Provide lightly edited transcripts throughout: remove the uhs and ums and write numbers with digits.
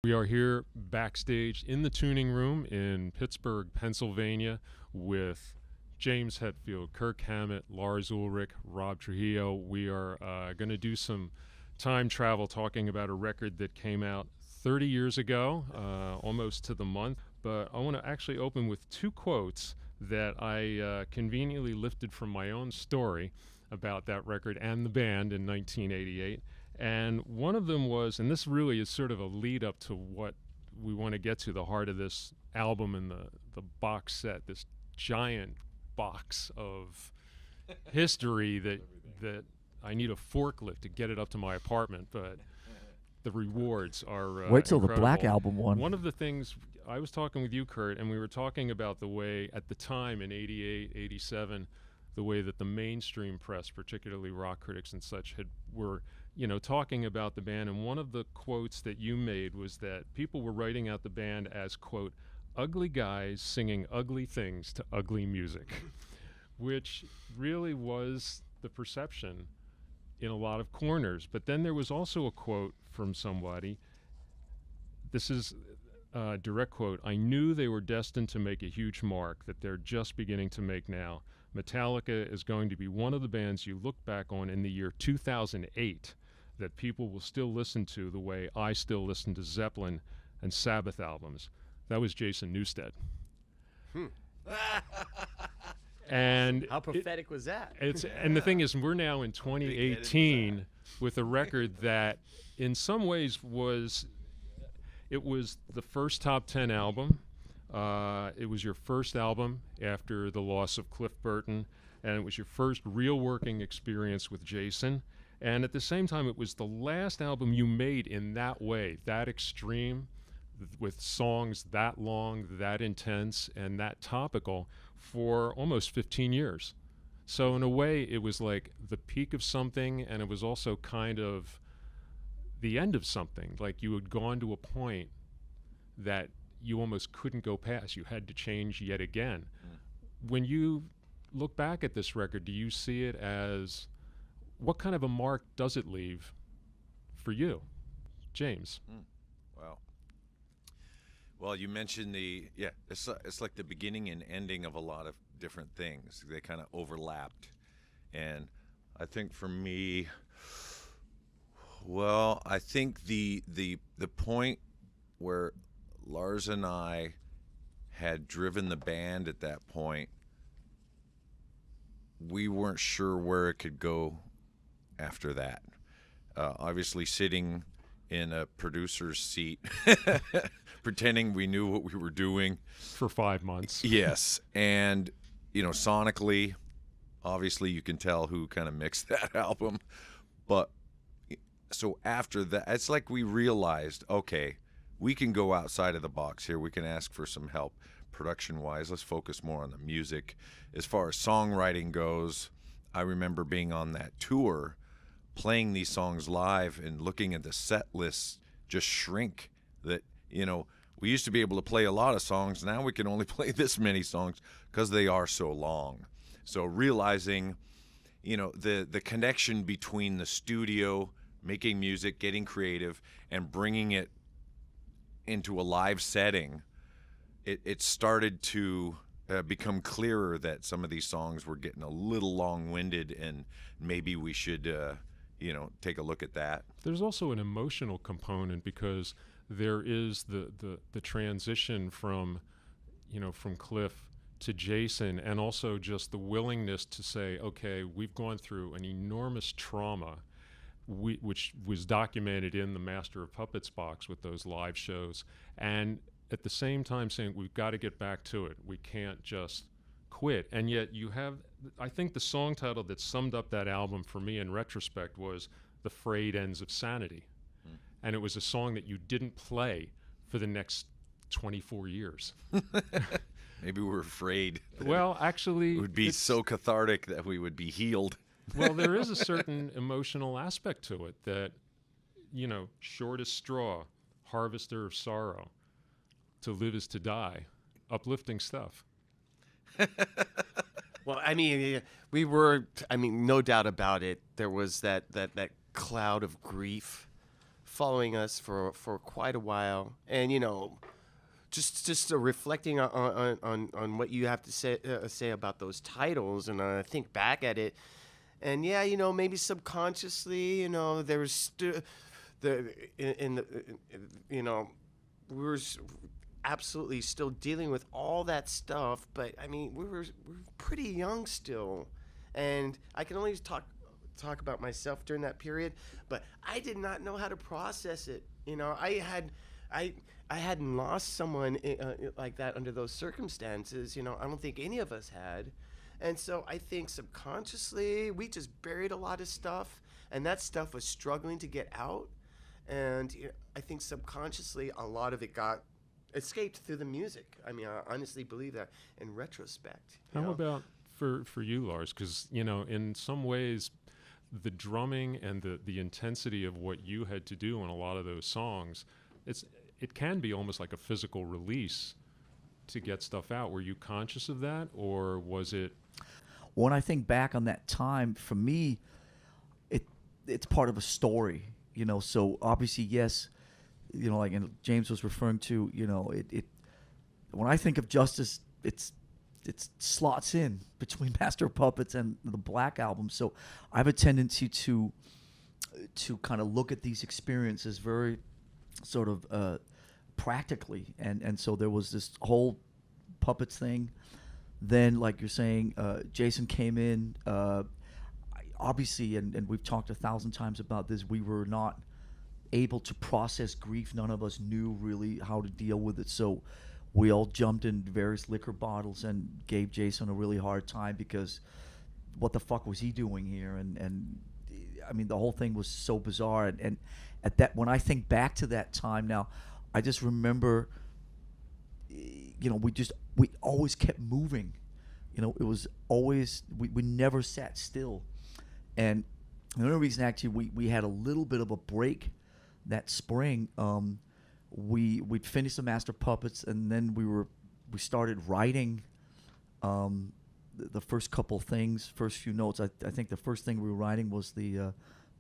We are here backstage in the tuning room in Pittsburgh, Pennsylvania, with James Hetfield, Kirk Hammett, Lars Ulrich, Rob Trujillo. We are going to do some time travel talking about a record that came out 30 years ago, almost to the month. But I want to actually open with two quotes that I conveniently lifted from my own story about that record and the band in 1988. And one of them was, and this really is sort of a lead up to what we want to get to, the heart of this album and the box set, this giant box of history that I need a forklift to get it up to my apartment, but the rewards are Wait till incredible. the Black Album one. One of the things, I was talking with you, Kurt, and we were talking about the way, at the time in 88, 87, the way that the mainstream press, particularly rock critics and such, were talking about the band. And one of the quotes that you made was that people were writing out the band as, quote, ugly guys singing ugly things to ugly music, which really was the perception in a lot of corners. But then there was also a quote from somebody. This is a direct quote. "I knew they were destined to make a huge mark that they're just beginning to make now. Metallica is going to be one of the bands you look back on in the year 2008 that people will still listen to the way I still listen to Zeppelin and Sabbath albums." That was Jason Newsted. And how prophetic was that? And the thing is, we're now in 2018 with a record that in some ways was the first top 10 album. It was your first album after the loss of Cliff Burton, and it was your first real working experience with Jason. And at the same time, it was the last album you made in that way, that extreme, with songs that long, that intense, and that topical for almost 15 years. So in a way, it was like the peak of something, and it was also kind of the end of something. Like you had gone to a point that you almost couldn't go past. You had to change yet again. When you look back at this record, do you see it as, what kind of a mark does it leave for you, James? Well, you mentioned it's like the beginning and ending of a lot of different things. They kind of overlapped. And I think for me, well, I think the point where Lars and I had driven the band at that point, we weren't sure where it could go after that. Obviously sitting in a producer's seat, pretending we knew what we were doing. For 5 months. Yes. And, sonically, obviously you can tell who kind of mixed that album. But so after that, it's like we realized, okay, we can go outside of the box here. We can ask for some help production-wise. Let's focus more on the music. As far as songwriting goes, I remember being on that tour, playing these songs live and looking at the set lists just shrink. That, we used to be able to play a lot of songs. Now we can only play this many songs because they are so long. So realizing, the connection between the studio, making music, getting creative, and bringing it into a live setting, it started to become clearer that some of these songs were getting a little long-winded, and maybe we should take a look at that. There's also an emotional component, because there is the transition from Cliff to Jason, and also just the willingness to say, okay, we've gone through an enormous trauma, which was documented in the Master of Puppets box with those live shows, and at the same time saying we've got to get back to it. We can't just quit. And yet you have, I think the song title that summed up that album for me in retrospect was "The Frayed Ends of Sanity." And it was a song that you didn't play for the next 24 years. Maybe we're afraid. Well, actually, it would be so cathartic that we would be healed. Well, there is a certain emotional aspect to it that, short as straw, harvester of sorrow, to live is to die, uplifting stuff. Well, we were, no doubt about it. There was that cloud of grief following us for quite a while, and just reflecting on what you have to say about those titles, and I think back at it, and yeah, maybe subconsciously, there was we were absolutely still dealing with all that stuff, but I mean, we were pretty young still, and I can only talk about myself during that period, but I did not know how to process it. I hadn't lost someone like that under those circumstances. I don't think any of us had. And so I think subconsciously we just buried a lot of stuff, and that stuff was struggling to get out. And I think subconsciously a lot of it got escaped through the music. I mean, I honestly believe that in retrospect. How about for you, Lars? Because, in some ways, the drumming and the intensity of what you had to do on a lot of those songs, it can be almost like a physical release to get stuff out. Were you conscious of that, or was it? When I think back on that time, for me, it's part of a story, So obviously, yes, like James was referring to, it. When I think of Justice, it slots in between Master of Puppets and the Black Album. So I have a tendency to kind of look at these experiences very sort of practically, and so there was this whole Puppets thing. Then, like you're saying, Jason came in. Obviously, and we've talked 1,000 times about this, we were not able to process grief. None of us knew really how to deal with it. So we all jumped in various liquor bottles and gave Jason a really hard time because what the fuck was he doing here? And I mean, the whole thing was so bizarre. And at that, when I think back to that time now, I just remember, we always kept moving. It was always, we never sat still. And the only reason actually we had a little bit of a break that spring, we'd finished the Master Puppets, and then we started writing the first couple things, first few notes. I think the first thing we were writing was the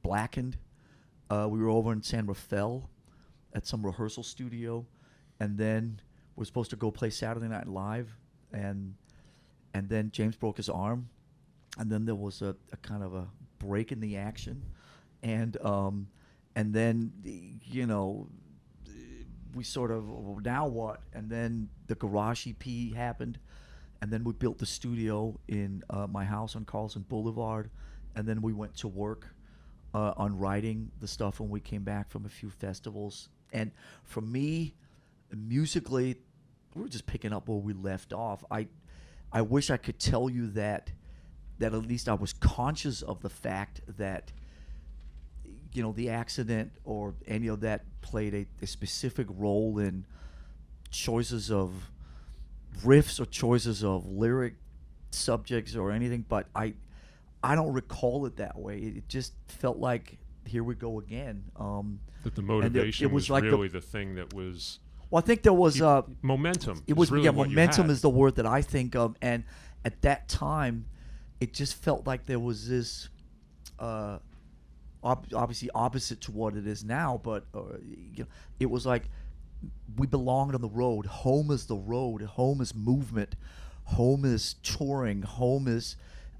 Blackened. We were over in San Rafael at some rehearsal studio, and then we're supposed to go play Saturday Night Live, and then James broke his arm, and then there was a kind of a break in the action, and then we sort of, well, now what? And then the Garage EP happened, and then we built the studio in my house on Carlson Boulevard, and then we went to work on writing the stuff when we came back from a few festivals. And for me, musically, we were just picking up where we left off. I wish I could tell you that at least I was conscious of the fact that the accident or any of that played a specific role in choices of riffs or choices of lyric subjects or anything, but I don't recall it that way. It just felt like, here we go again. That the motivation was like really the thing that was. Well, I think there was momentum. It was really momentum is the word that I think of, and at that time, it just felt like there was this, obviously opposite to what it is now, but it was like we belonged on the road. Home is the road. Home is movement. Home is touring. Home is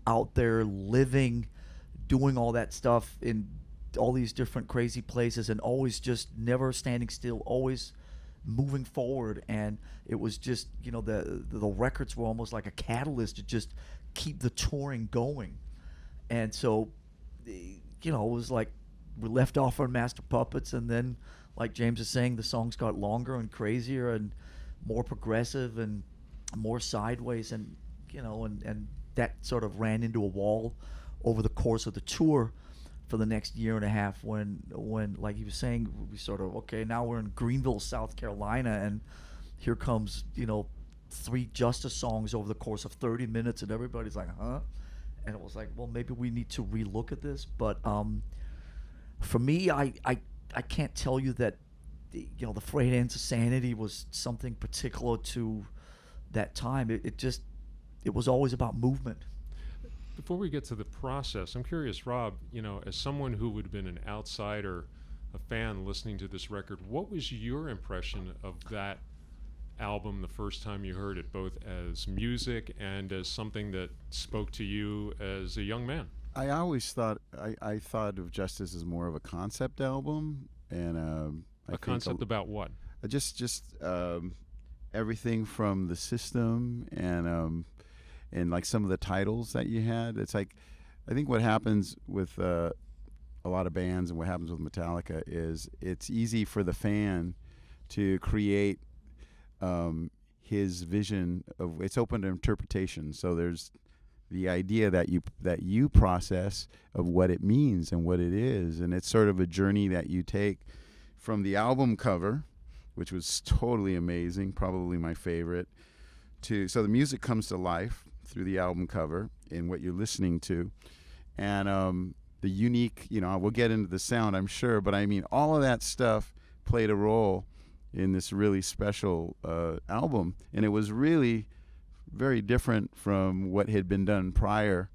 out there living, doing all that stuff in all these different crazy places, and always just never standing still, always moving forward. And it was just, the records were almost like a catalyst to just keep the touring going. And so, it was like we left off on Master Puppets, and then, like James is saying, the songs got longer and crazier and more progressive and more sideways, and and that sort of ran into a wall over the course of the tour for the next year and a half, when like he was saying, we sort of, okay, now we're in Greenville, South Carolina, and here comes 3 Justice songs over the course of 30 minutes, and everybody's like, huh? And it was like, well, maybe we need to relook at this. But for me, I can't tell you that the frayed ends of sanity was something particular to that time. It was always about movement. Before we get to the process, I'm curious, Rob, as someone who would have been an outsider a fan listening to this record, what was your impression of that album the first time you heard it, both as music and as something that spoke to you as a young man? I always thought I thought of Justice as more of a concept album, and I A think concept about what? just everything from the system and like some of the titles that you had. It's like, I think what happens with a lot of bands and what happens with Metallica is it's easy for the fan to create his vision of, it's open to interpretation. So there's the idea that you process of what it means and what it is, and it's sort of a journey that you take from the album cover, which was totally amazing, probably my favorite, so the music comes to life through the album cover and what you're listening to, and the unique, we'll get into the sound, I'm sure, but I mean, all of that stuff played a role in this really special album, and it was really very different from what had been done prior.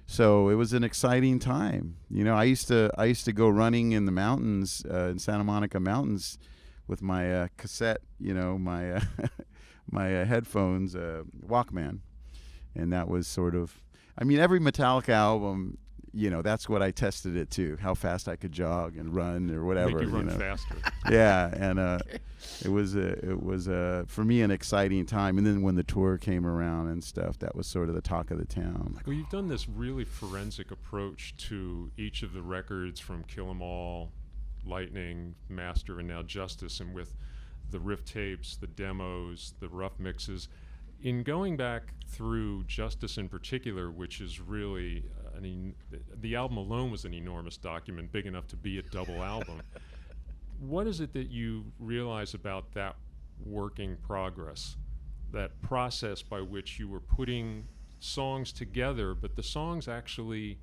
So it was an exciting time. I used to go running in the mountains, in Santa Monica Mountains, with my cassette, my my headphones, Walkman, and that was sort of. I mean, every Metallica album, that's what I tested it to, how fast I could jog and run or whatever. Make you run faster. Yeah, and it was for me an exciting time. And then when the tour came around and stuff, that was sort of the talk of the town. Well, you've done this really forensic approach to each of the records, from Kill 'Em All, Lightning, Master, and now Justice, and with the riff tapes, the demos, the rough mixes. In going back through Justice in particular, which is really the album alone was an enormous document, big enough to be a double album. What is it that you realize about that working progress, that process by which you were putting songs together, but the songs actually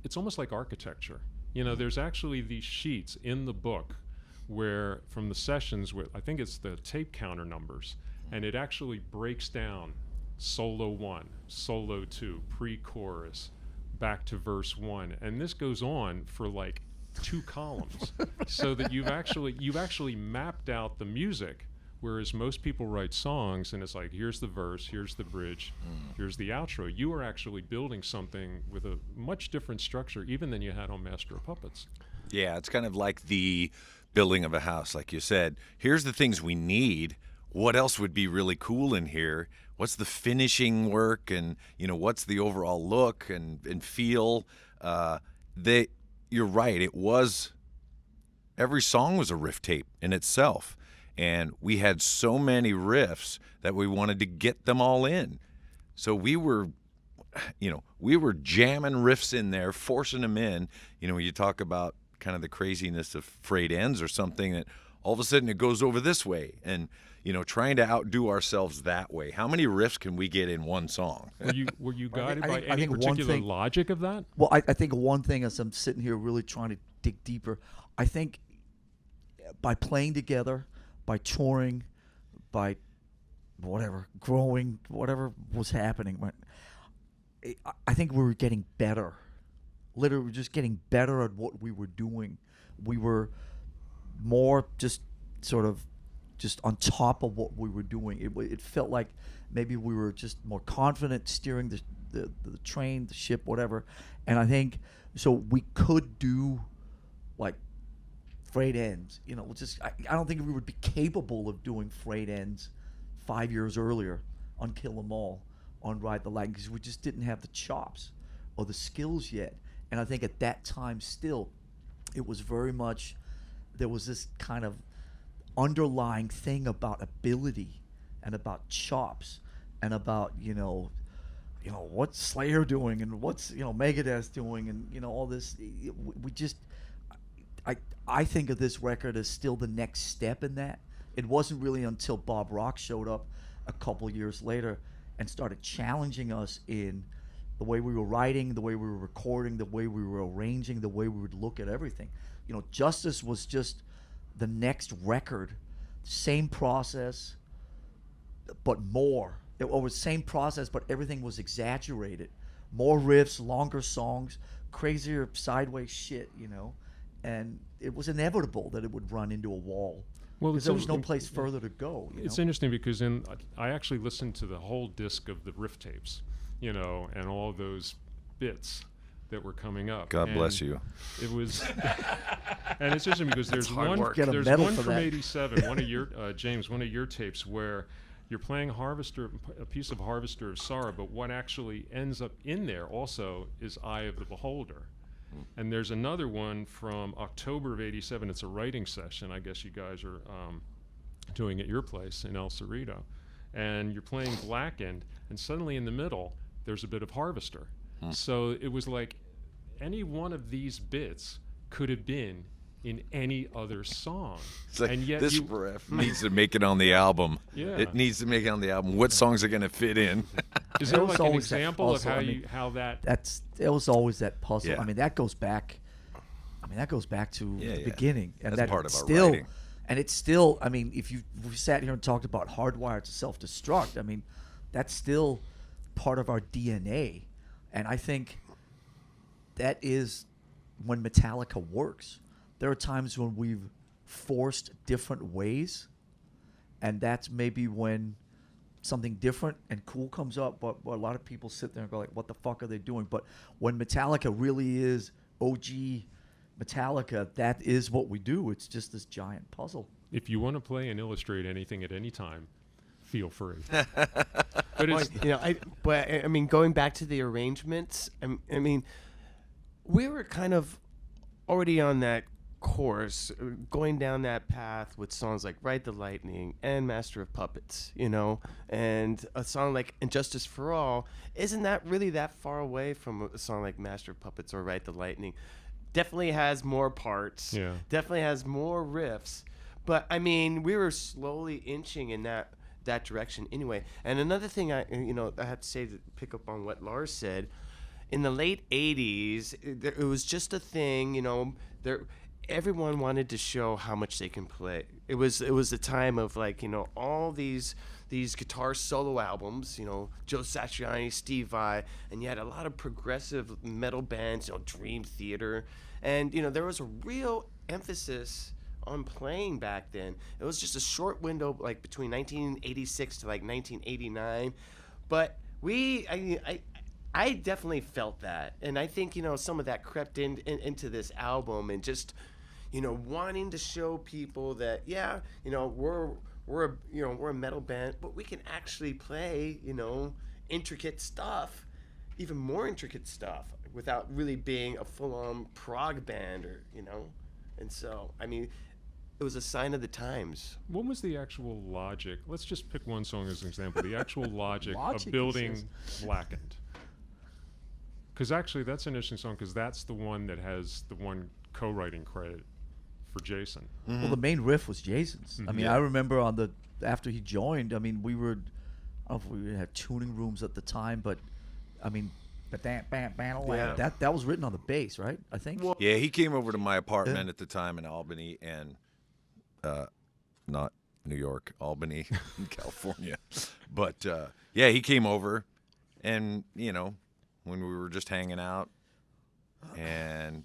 it's almost like architecture. There's actually these sheets in the book where, from the sessions, where I think it's the tape counter numbers, and it actually breaks down solo 1, solo 2, pre-chorus, back to verse 1, and this goes on for like 2 columns, so that you've actually mapped out the music, whereas most people write songs and it's like, here's the verse, here's the bridge, here's the outro. You are actually building something with a much different structure even than you had on Master of Puppets. Yeah, it's kind of like the building of a house. Like you said, here's the things we need. What else would be really cool in here? What's the finishing work, and what's the overall look and feel? You're right. It was, every song was a riff tape in itself, and we had so many riffs that we wanted to get them all in. So we were jamming riffs in there, forcing them in. You talk about kind of the craziness of frayed ends or something, that all of a sudden it goes over this way, and trying to outdo ourselves that way. How many riffs can we get in one song? Were you guided by I any think one particular thing- logic of that? Well, I think one thing, as I'm sitting here really trying to dig deeper, I think by playing together, by touring, by whatever, growing, whatever was happening, I think we were getting better. Literally, just getting better at what we were doing. We were more just sort of just on top of what we were doing. It felt like maybe we were just more confident steering the train, the ship, whatever. And I think so we could do like frayed ends. I don't think we would be capable of doing frayed ends 5 years earlier on Kill 'Em All, on Ride the Lightning, because we just didn't have the chops or the skills yet. And I think at that time still, it was very much, there was this kind of underlying thing about ability and about chops and about what's Slayer doing and what's Megadeth doing, and all this. We just, I think of this record as still the next step in that. It wasn't really until Bob Rock showed up a couple years later and started challenging us in the way we were writing, the way we were recording, the way we were arranging, the way we would look at everything. Justice was just the next record, same process, but more. It was same process, but everything was exaggerated. More riffs, longer songs, crazier sideways shit, and it was inevitable that it would run into a wall. Well, Because it's there was no interesting- place further to go. It's interesting because I actually listened to the whole disc of the riff tapes, and all those bits that were coming up. God bless And you. It was, and it's interesting because there's hard one, work. Get a there's medal one for from that. '87, one of your James, one of your tapes where you're playing a piece of Harvester of Sorrow, but what actually ends up in there also is Eye of the Beholder. And there's another one from October of '87. It's a writing session. I guess you guys are doing at your place in El Cerrito, and you're playing Blackened, and suddenly in the middle there's a bit of Harvester. So it was like any one of these bits could have been in any other song, It's like, and yet this you, riff needs to make it on the album. Yeah. It needs to make it on the album. What songs are going to fit in? is There there was like an always that example of puzzle. how I mean, how that? There was always that puzzle. Yeah. I mean, that goes back. That goes back to Yeah, the yeah. beginning, and That's that part of our still, writing. and it's still. I mean, if we sat here and talked about Hardwired to Self-Destruct, I mean, that's still part of our DNA, and I think that is when Metallica works. There are times when we've forced different ways, and that's maybe when something different and cool comes up. But a lot of people sit there and go like, "What the fuck are they doing?" But when Metallica really is OG Metallica, that is what we do. It's just this giant puzzle. If you want to play and illustrate anything at any time, feel free. But Well, it's I mean, going back to the arrangements, I mean, we were kind of already on that course, going down that path with songs like Ride the Lightning and Master of Puppets, and a song like Injustice for All isn't that really that far away from a song like Master of Puppets or Ride the Lightning. Definitely has more parts. Yeah. Definitely has more riffs. But I mean, we were slowly inching in that direction anyway. And another thing I have to say to pick up on what Lars said, in the late 80s, it was just a thing, everyone wanted to show how much they can play. It was the time of all these guitar solo albums, Joe Satriani, Steve Vai, and you had a lot of progressive metal bands, Dream Theater, and there was a real emphasis on playing back then. It was just a short window, like between 1986 to 1989, but I definitely felt that, and I think some of that crept into this album, and just wanting to show people that we're a metal band, but we can actually play intricate stuff, even more intricate stuff, without really being a full-on prog band and so I mean, it was a sign of the times. what was the actual logic? Let's just pick one song as an example. The actual logic Logic, of he building says. Blackened. Because actually, that's an interesting song because that's the one that has the one co-writing credit for Jason. Well, the main riff was Jason's. I mean, I remember after he joined. I mean, I don't know if we had tuning rooms at the time, but I mean, Yeah. that was written on the bass, right? I think. Yeah, he came over to my apartment at the time in Albany, and not New York, Albany, in California. But yeah, he came over, and when we were just hanging out, and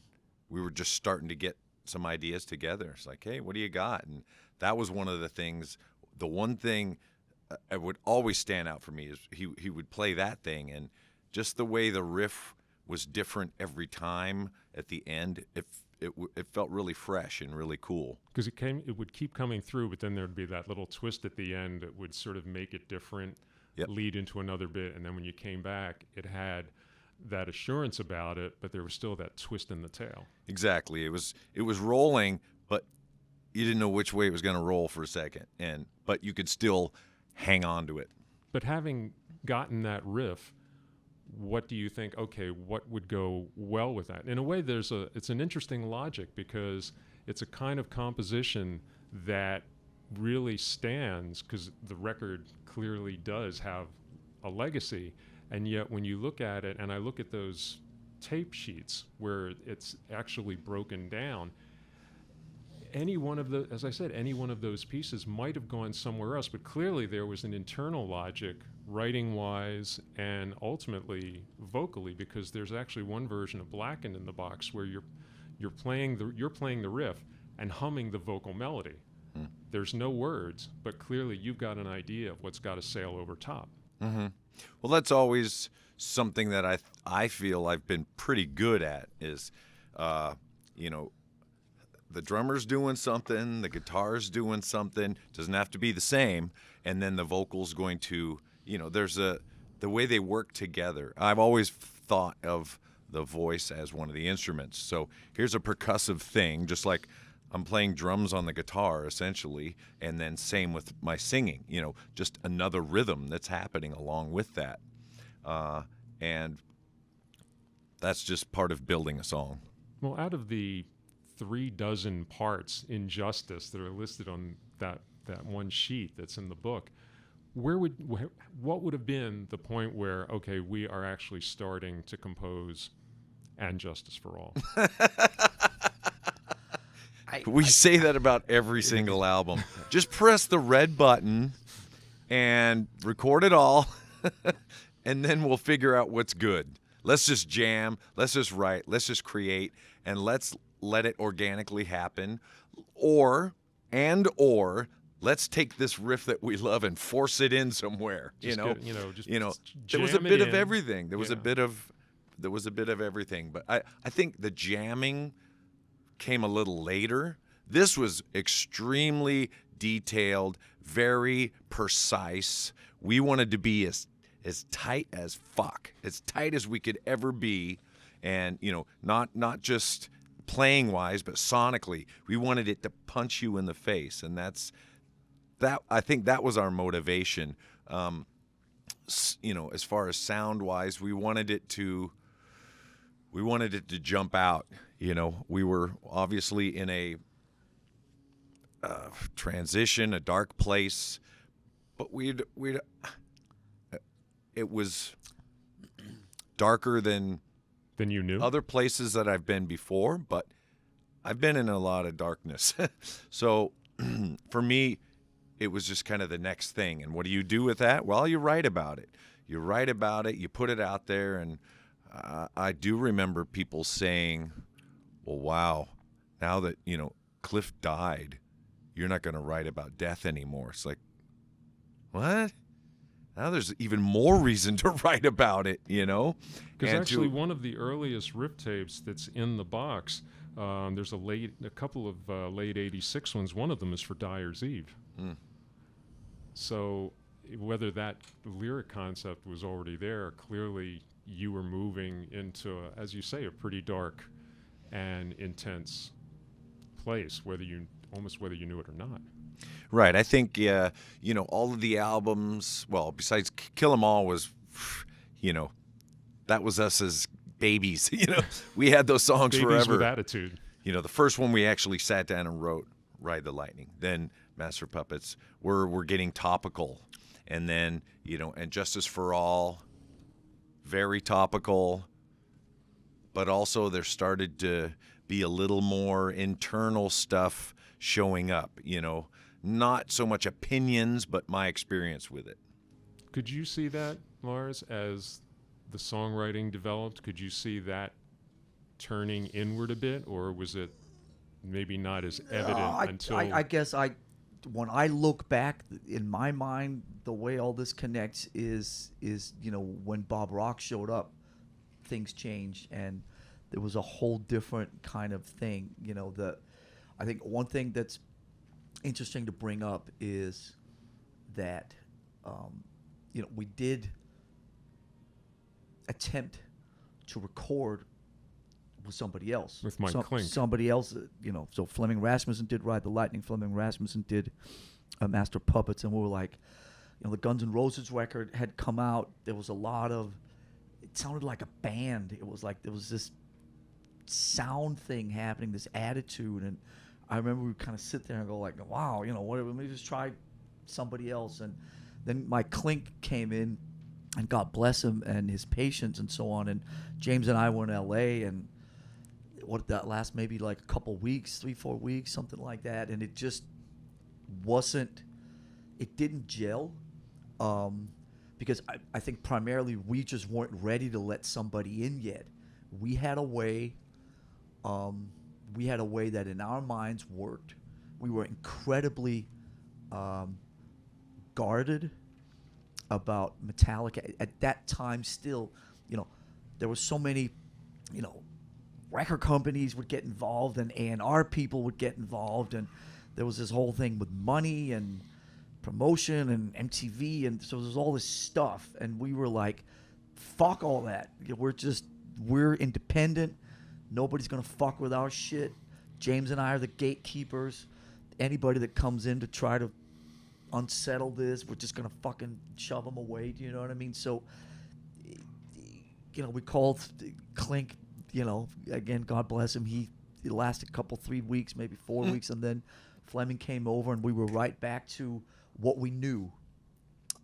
we were just starting to get some ideas together. It's like, hey, what do you got? And that was one of the things. The one thing that would always stand out for me is he would play that thing, and just the way the riff was different every time at the end, it felt really fresh and really cool. Because it would keep coming through, but then there'd be that little twist at the end that would sort of make it different, Yep. lead into another bit, and then when you came back, it had that assurance about it, but there was still that twist in the tail. Exactly. It was rolling, but you didn't know which way it was going to roll for a second, but you could still hang on to it. But having gotten that riff, what do you think? Okay, what would go well with that? In a way, it's an interesting logic because it's a kind of composition that really stands because the record clearly does have a legacy, and yet when you look at it, and I look at those tape sheets where it's actually broken down, any one of those pieces might have gone somewhere else, but clearly there was an internal logic, writing-wise and ultimately vocally, because there's actually one version of Blackened in the box where you're playing the riff and humming the vocal melody. There's no words, but clearly you've got an idea of what's got to sail over top. Well, that's always something that I feel I've been pretty good at is, you know, the drummer's doing something, the guitar's doing something, doesn't have to be the same, and then the vocal's going to, you know, the way they work together. I've always thought of the voice as one of the instruments. So here's a percussive thing, just like I'm playing drums on the guitar, essentially, and then same with my singing, you know, just another rhythm that's happening along with that. And that's just part of building a song. Well, out of the 36 parts in Justice that are listed on that one sheet that's in the book, what would have been the point where, okay, we are actually starting to compose And Justice for All? We say that about every single album. Just press the red button and record it all, and then we'll figure out what's good. Let's just jam, let's just write, let's just create, and let's let it organically happen. Or let's take this riff that we love and force it in somewhere. Just there was a jam it bit of in. everything. There was a Yeah. bit of everything. But I think the jamming came a little later. This was extremely detailed, very precise. We wanted to be as tight as fuck, as tight as we could ever be, and not just playing wise, but sonically. We wanted it to punch you in the face, and that. I think that was our motivation. As far as sound wise, we wanted it to jump out. We were obviously in a transition, a dark place, but it was darker than you knew? other places that I've been before, but I've been in a lot of darkness. So for me, it was just kind of the next thing. And what do you do with that? Well, you write about it. You put it out there, and I do remember people saying, well, wow, now that, Cliff died, you're not going to write about death anymore. It's like, what? Now there's even more reason to write about it, Because actually, one of the earliest riff tapes that's in the box, there's a couple of late '86 ones. One of them is for Dyer's Eve. So whether that lyric concept was already there, clearly you were moving into, as you say, a pretty dark and intense place, whether you knew it or not. Right. I think, all of the albums, well, besides Kill 'Em All was, that was us as babies. We had those songs Babies forever. with attitude. The first one we actually sat down and wrote, Ride the Lightning. Then Master Puppets, we're getting topical. And then, and Justice for All, very topical. But also there started to be a little more internal stuff showing up, not so much opinions, but my experience with it. Could you see that, Lars, as the songwriting developed? Could you see that turning inward a bit, or was it maybe not as evident until... I guess when I look back in my mind, the way all this connects is when Bob Rock showed up, things changed, and there was a whole different kind of thing. I think one thing that's interesting to bring up is that we did attempt to record with somebody else. With Mike Klink. Somebody else, so Fleming Rasmussen did Ride the Lightning, Fleming Rasmussen did Master Puppets, and we were like, the Guns N' Roses record had come out. There was a lot of, it sounded like a band. It was like there was this sound thing happening, this attitude, and I remember we would kind of sit there and go like, wow, whatever, maybe just try somebody else. And then Mike Klink came in, and God bless him and his patience and so on. And James and I were in L.A., and what did that last maybe like a couple weeks, 3-4 weeks, something like that. And it just it didn't gel because I think primarily we just weren't ready to let somebody in yet. We had a way we had a way that in our minds worked. We were incredibly guarded about Metallica. At that time, still, there were so many, record companies would get involved and A&R people would get involved, and there was this whole thing with money and promotion and MTV, and so there's all this stuff, and we were like, fuck all that. We're independent. Nobody's gonna fuck with our shit. James and I are the gatekeepers. Anybody that comes in to try to unsettle this, we're just gonna fucking shove them away. Do you know what I mean? So, we called Clink. Again, God bless him. He lasted a couple, 3 weeks, maybe 4 weeks, and then Fleming came over, and we were right back to what we knew.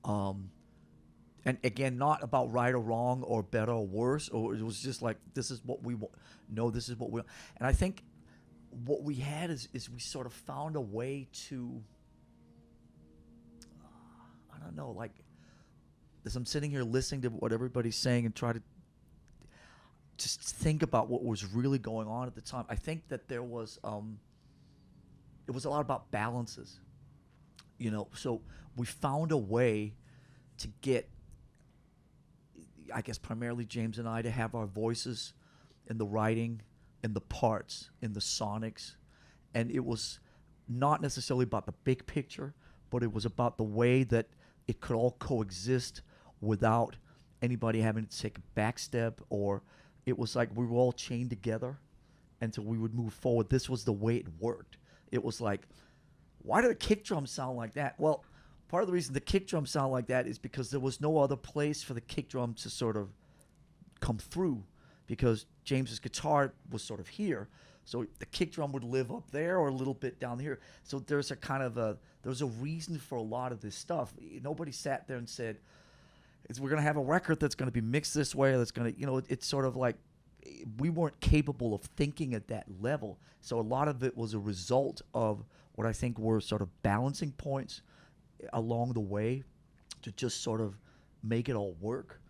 And again, not about right or wrong or better or worse, or it was just like, this is what we want. No, this is what we want. And I think what we had is we sort of found a way to, I don't know, like, as I'm sitting here listening to what everybody's saying and try to just think about what was really going on at the time, I think that there was, it was a lot about balances, so we found a way to get, I guess primarily James and I, to have our voices in the writing, in the parts, in the sonics, and it was not necessarily about the big picture, but it was about the way that it could all coexist without anybody having to take a back step, or it was like we were all chained together until we would move forward. This was the way it worked. It was like, why do the kick drums sound like that? Well, part of the reason the kick drums sound like that is because there was no other place for the kick drum to sort of come through, because James's guitar was sort of here. So the kick drum would live up there or a little bit down here. So there's a reason for a lot of this stuff. Nobody sat there and said, we're going to have a record that's going to be mixed this way, or that's going to, it's sort of like, we weren't capable of thinking at that level. So a lot of it was a result of what I think were sort of balancing points along the way to just sort of make it all work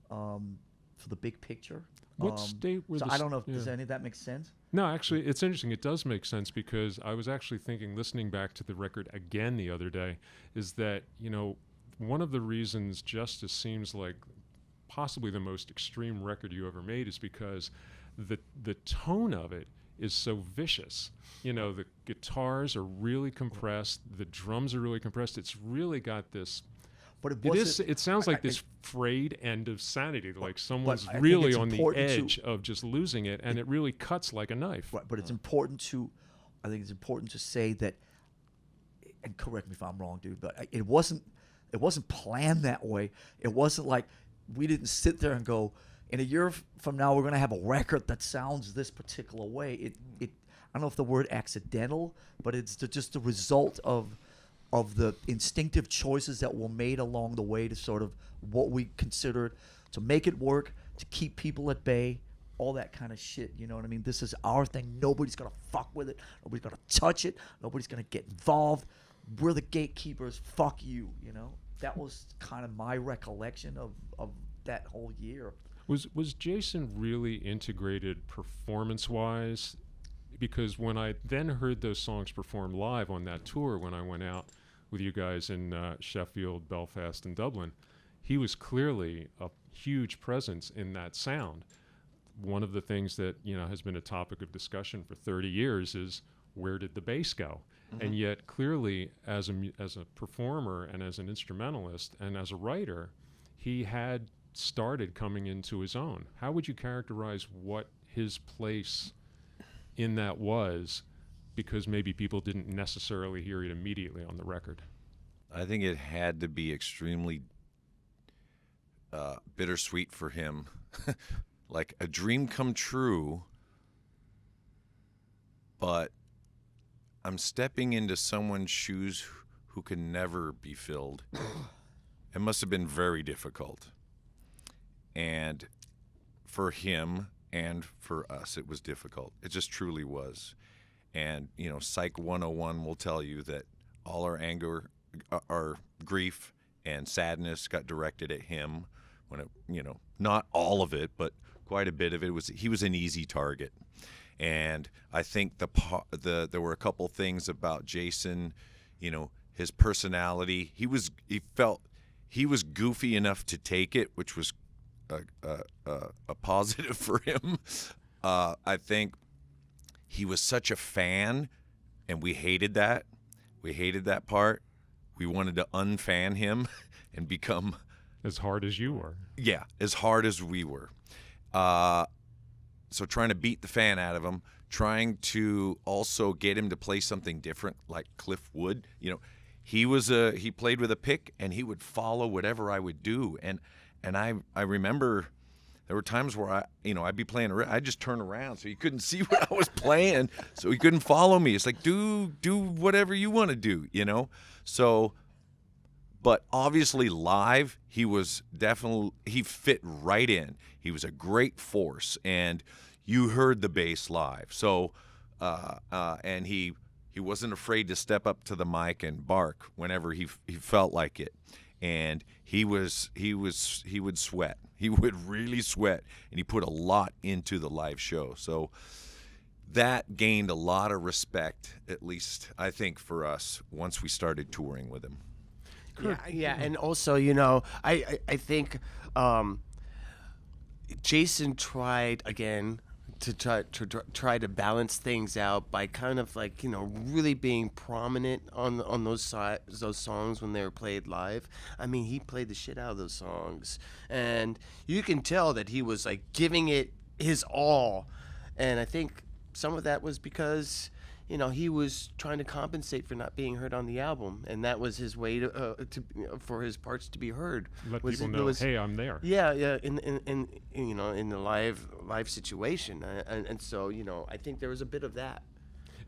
for the big picture. What state were so the I don't know if yeah. does any of that make sense? No, actually, it's interesting. It does make sense, because I was actually thinking, listening back to the record again the other day, is that, one of the reasons Justice seems like possibly the most extreme record you ever made is because the tone of it is so vicious. The guitars are really compressed, the drums are really compressed. It's really got this. But it sounds like this frayed end of sanity, like someone's I really think on it's the important edge of just losing it, and it really cuts like a knife. Right, but it's important to, I think it's important to say that, and correct me if I'm wrong, dude, but it wasn't planned that way. It wasn't like we didn't sit there and go, in a year from now we're going to have a record that sounds this particular way. It I don't know if the word accidental, but it's just the result of the instinctive choices that were made along the way to sort of what we considered to make it work, to keep people at bay, all that kind of shit. You know what I mean? This is our thing. Nobody's going to fuck with it. Nobody's going to touch it. Nobody's going to get involved. We're the gatekeepers. Fuck you, That was kind of my recollection of that whole year. Was Jason really integrated performance-wise? Because when I then heard those songs performed live on that tour, when I went out with you guys in Sheffield, Belfast, and Dublin, he was clearly a huge presence in that sound. One of the things that has been a topic of discussion for 30 years is, where did the bass go? Mm-hmm. And yet, clearly, as a performer and as an instrumentalist and as a writer, he had started coming into his own. How would you characterize what his place in that was? Because maybe people didn't necessarily hear it immediately on the record. I think it had to be extremely bittersweet for him. Like a dream come true, but I'm stepping into someone's shoes who can never be filled. It must have been very difficult. And for him and for us, it was difficult. It just truly was. And, Psych 101 will tell you that all our anger, our grief and sadness got directed at him when it, not all of it, but quite a bit of it he was an easy target. And I think there were a couple things about Jason, his personality. He felt he was goofy enough to take it, which was a positive for him. I think he was such a fan, and we hated that. We hated that part. We wanted to unfan him and become as hard as you were. Yeah, as hard as we were. So trying to beat the fan out of him, trying to also get him to play something different, like Cliff would. He played with a pick, and he would follow whatever I would do. And I remember there were times where I'd be playing, I'd just turn around so he couldn't see what I was playing, so he couldn't follow me. It's like, do whatever you want to do, So, but obviously live, he fit right in. He was a great force, and you heard the bass live. So, and he wasn't afraid to step up to the mic and bark whenever he felt like it. And he would sweat. He would really sweat, and he put a lot into the live show. So that gained a lot of respect, at least I think for us, once we started touring with him. Yeah, and also, I think Jason tried again to try to balance things out by kind of like really being prominent on those songs when they were played live. I mean, he played the shit out of those songs, and you can tell that he was like giving it his all. And I think some of that was because he was trying to compensate for not being heard on the album, and that was his way to for his parts to be heard. Let people know, hey, I'm there. Yeah, in the live situation, and so I think there was a bit of that.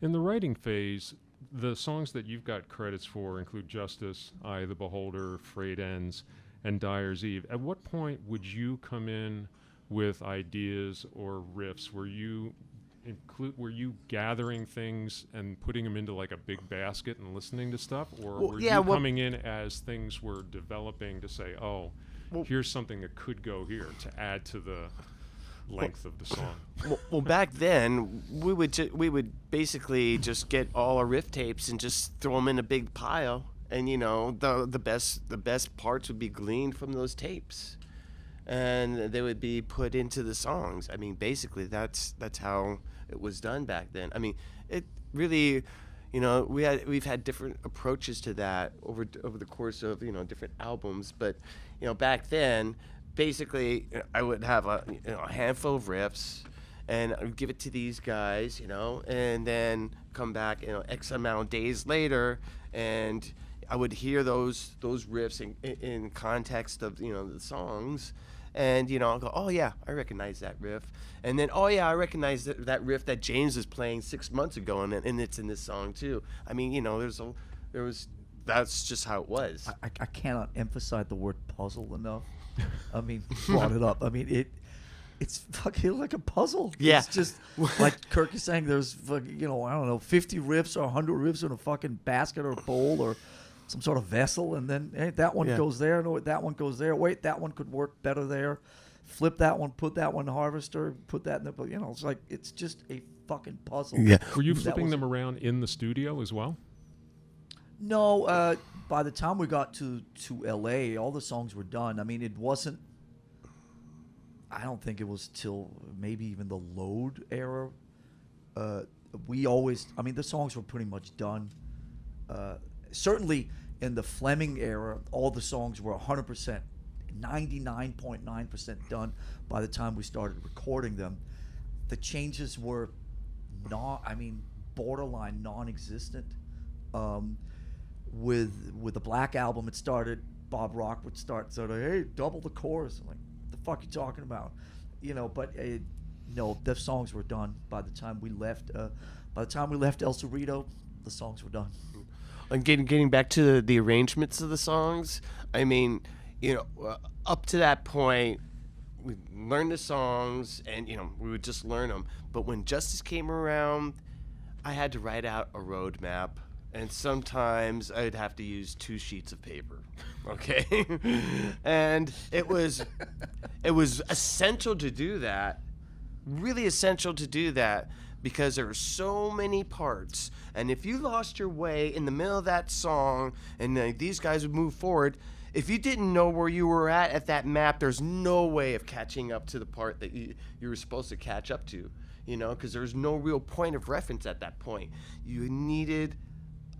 In the writing phase, the songs that you've got credits for include Justice, Eye of the Beholder, Frayed Ends, and Dyer's Eve. At what point would you come in with ideas or riffs? Were you gathering things and putting them into like a big basket and listening to stuff, or were you coming in as things were developing to say, here's something that could go here to add to the length of the song? Well, back then we would basically just get all our riff tapes and just throw them in a big pile, and the best parts would be gleaned from those tapes, and they would be put into the songs. I mean, basically that's how it was done back then. I mean, it really, we've had different approaches to that over the course of different albums, but back then, basically, I would have a handful of riffs, and I would give it to these guys, and then come back, X amount of days later, and I would hear those riffs in context of the songs. And I'll go, oh yeah, I recognize that riff, and then oh yeah, I recognize that riff that James was playing 6 months ago, and it's in this song too. I mean, that's just how it was. I cannot emphasize the word puzzle enough. I mean, brought it up. I mean, it's fucking like a puzzle. Yeah. It's just like Kirk is saying. There's I don't know, 50 riffs or 100 riffs in a fucking basket or bowl or some sort of vessel, and then hey, that one goes there. No, that one goes there. Wait, that one could work better there. Flip that one, put that one in the harvester, put that in the. It's like it's just a fucking puzzle. Yeah. Were you flipping them around in the studio as well? No. By the time we got to LA, all the songs were done. I mean, it wasn't. I don't think it was till maybe even the Load era. The songs were pretty much done. Certainly in the Fleming era, all the songs were 100%, 99.9% done by the time we started recording them. The changes were borderline non-existent. With the Black Album, it started, Bob Rock would start sort of, hey, double the chorus. I'm like, what the fuck are you talking about? But no, the songs were done by the time we left. By the time we left El Cerrito, the songs were done. And getting back to the arrangements of the songs, I mean, up to that point, we learned the songs, and we would just learn them. But when Justice came around, I had to write out a roadmap, and sometimes I'd have to use 2 sheets of paper. Okay, and it was essential to do that, really essential to do that. because there are so many parts, and if you lost your way in the middle of that song and these guys would move forward, if you didn't know where you were at that map, there's no way of catching up to the part that you were supposed to catch up to, because there's no real point of reference at that point. You needed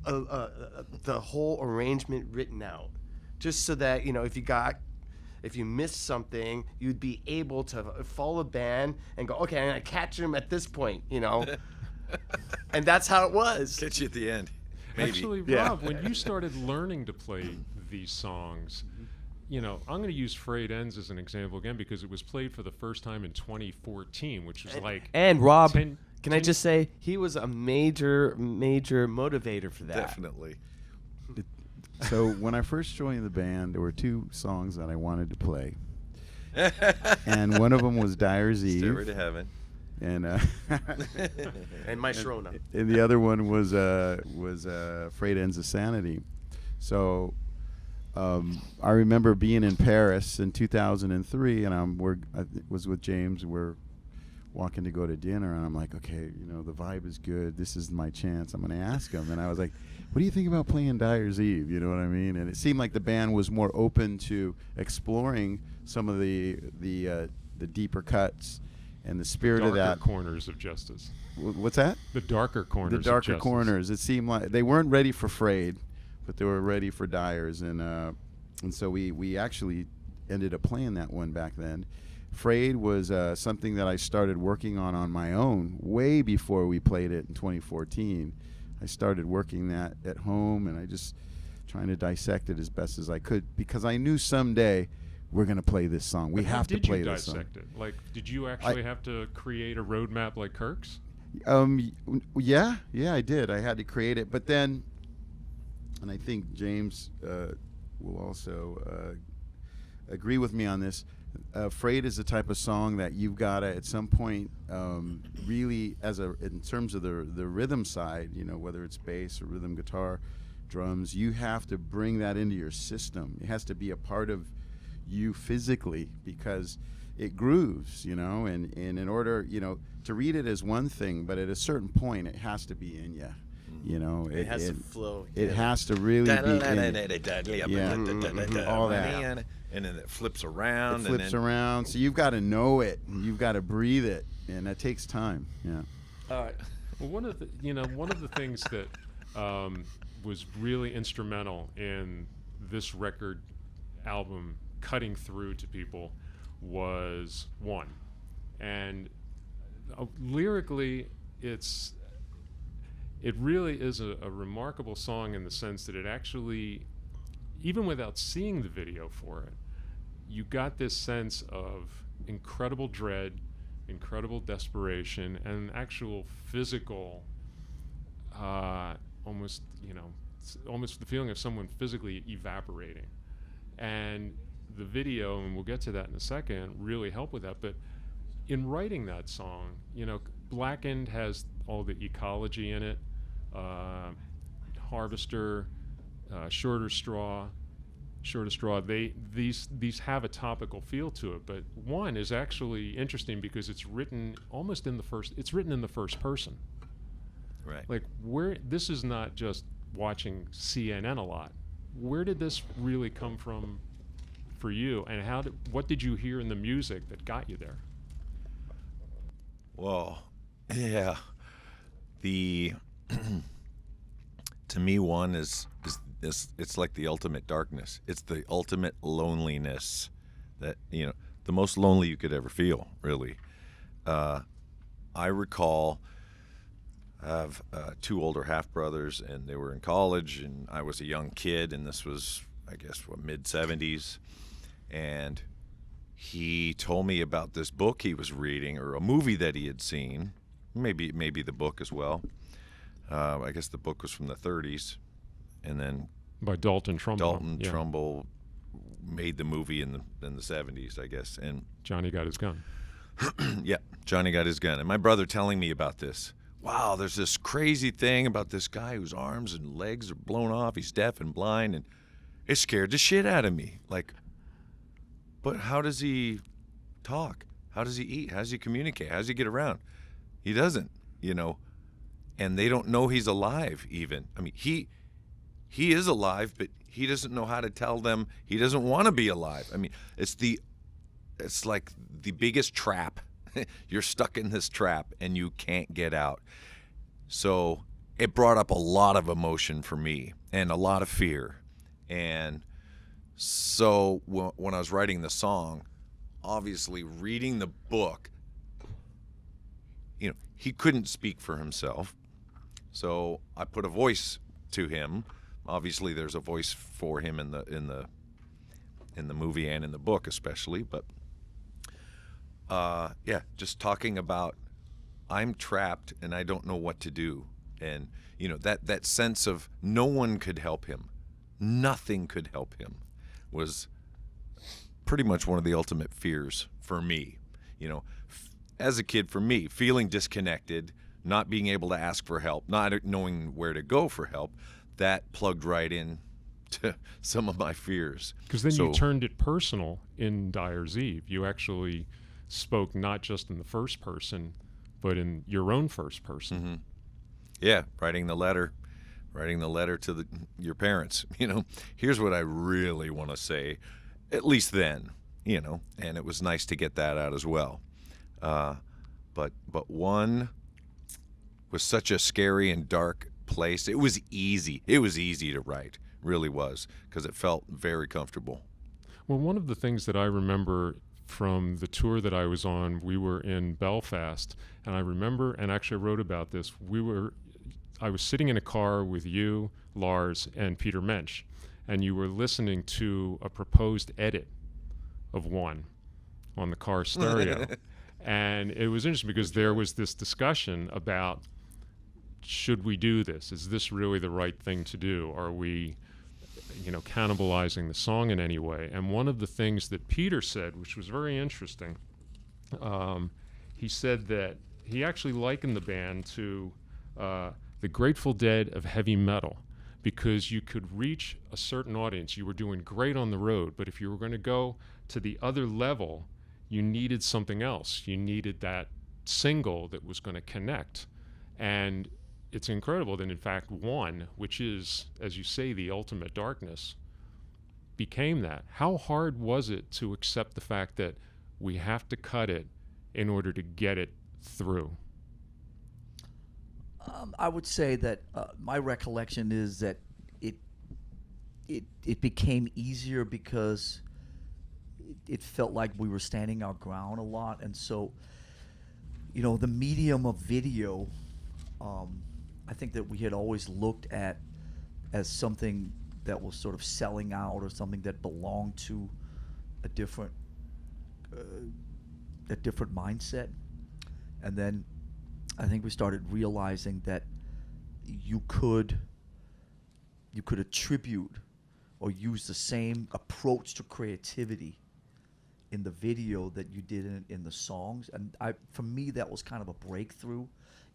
the whole arrangement written out, just so that if you missed something, you'd be able to follow the band and go, okay, I'm gonna catch him at this point, and that's how it was. Catch you at the end. Maybe. Actually, Yeah. Rob, when you started learning to play these songs, I'm going to use Frayed Ends as an example again because it was played for the first time in 2014, which was And Rob, 10 can I just say he was a major motivator for that. Definitely. So when I first joined the band, there were 2 songs that I wanted to play, and one of them was Dyer's Eve, Stairway to Heaven. and And my Shrona. and the other one was Frayed Ends of Sanity. So I remember being in Paris in 2003, and I was with James. We're walking to go to dinner, and I'm like, okay, the vibe is good. This is my chance. I'm going to ask him. And I was like, what do you think about playing Dyer's Eve? You know what I mean? And it seemed like the band was more open to exploring some of the deeper cuts and the spirit darker of that. corners of justice. What's that? The darker corners. The of darker justice. corners. It seemed like they weren't ready for Frayed, but they were ready for Dyer's, and so we actually ended up playing that one back then. Frayed was something that I started working on my own way before we played it in 2014. I started working that at home, and I just trying to dissect it as best as I could because I knew someday we're going to play this song. We But how have to did play you this song. dissect it? Like, did you actually have to create a roadmap like Kirk's? Yeah, I did. I had to create it, but then, and I think James will also agree with me on this. Frayed is the type of song that you've got to, at some point, really, in terms of the rhythm side, whether it's bass or rhythm guitar, drums, you have to bring that into your system. It has to be a part of you physically because it grooves, and in order, to read it is one thing, but at a certain point, it has to be in you. It has to flow. It has to really be all that. And then it flips around. It flips around, so you've got to know it. You've got to breathe it, and that takes time. Yeah. All right. Well, one of the things that was really instrumental in this record album cutting through to people was One, and lyrically, it really is a remarkable song in the sense that it actually, even without seeing the video for it, you got this sense of incredible dread, incredible desperation, and actual physical, almost the feeling of someone physically evaporating. And the video, and we'll get to that in a second, really helped with that. But in writing that song, Blackened has all the ecology in it, Harvester, Shorter Straw. These have a topical feel to it, but One is actually interesting because it's written almost in the first. It's written in the first person. Right. Like this is not just watching CNN a lot. Where did this really come from for you, and what did you hear in the music that got you there? Well, yeah. To me, One is it's like the ultimate darkness. It's the ultimate loneliness that, the most lonely you could ever feel, really. I recall I have 2 older half-brothers, and they were in college, and I was a young kid, and this was, I guess, mid-'70s. And he told me about this book he was reading, or a movie that he had seen, maybe the book as well. I guess the book was from the 30s, and then By Dalton Trumbull. Dalton Trumbull made the movie in the 70s, I guess. And Johnny Got His Gun. yeah, Johnny Got His Gun. And my brother telling me about this. Wow, there's this crazy thing about this guy whose arms and legs are blown off. He's deaf and blind, and it scared the shit out of me. Like, but how does he talk? How does he eat? How does he communicate? How does he get around? He doesn't. you know, and they don't know he's alive even. I mean, he is alive, but he doesn't know how to tell them he doesn't want to be alive. I mean, it's like the biggest trap. You're stuck in this trap and you can't get out. So it brought up a lot of emotion for me and a lot of fear. And so when I was writing the song, obviously reading the book, you know, he couldn't speak for himself. So I put a voice to him. Obviously there's a voice for him in the movie and in the book especially, but yeah, just talking about I'm trapped and I don't know what to do. And, you know, that sense of no one could help him, nothing could help him, was pretty much one of the ultimate fears for me. You know, as a kid, for me, feeling disconnected, not being able to ask for help, not knowing where to go for help, that plugged right in to some of my fears. Because then you turned it personal in Dyer's Eve. You actually spoke not just in the first person, but in your own first person. Mm-hmm. Yeah, writing the letter to your parents. You know, here's what I really want to say, at least then. You know, and it was nice to get that out as well. But one was such a scary and dark place. It was easy. It was easy to write, really was, because it felt very comfortable. Well, one of the things that I remember from the tour that I was on, we were in Belfast, and I remember, and actually I wrote about this, I was sitting in a car with you, Lars, and Peter Mensch, and you were listening to a proposed edit of One on the car stereo. And it was interesting because there was this discussion about, should we do this? Is this really the right thing to do? Are we, you know, cannibalizing the song in any way? And one of the things that Peter said, which was very interesting, he said that he actually likened the band to the Grateful Dead of heavy metal, because you could reach a certain audience. You were doing great on the road, but if you were going to go to the other level, you needed something else. You needed that single that was going to connect. And it's incredible that, in fact, One, which is, as you say, the ultimate darkness, became that. How hard was it to accept the fact that we have to cut it in order to get it through? I would say that my recollection is that it became easier because it felt like we were standing our ground a lot. And so, you know, the medium of video, I think that we had always looked at as something that was sort of selling out, or something that belonged to a different mindset. And then I think we started realizing that you could attribute or use the same approach to creativity in the video that you did in the songs. And for me, that was kind of a breakthrough.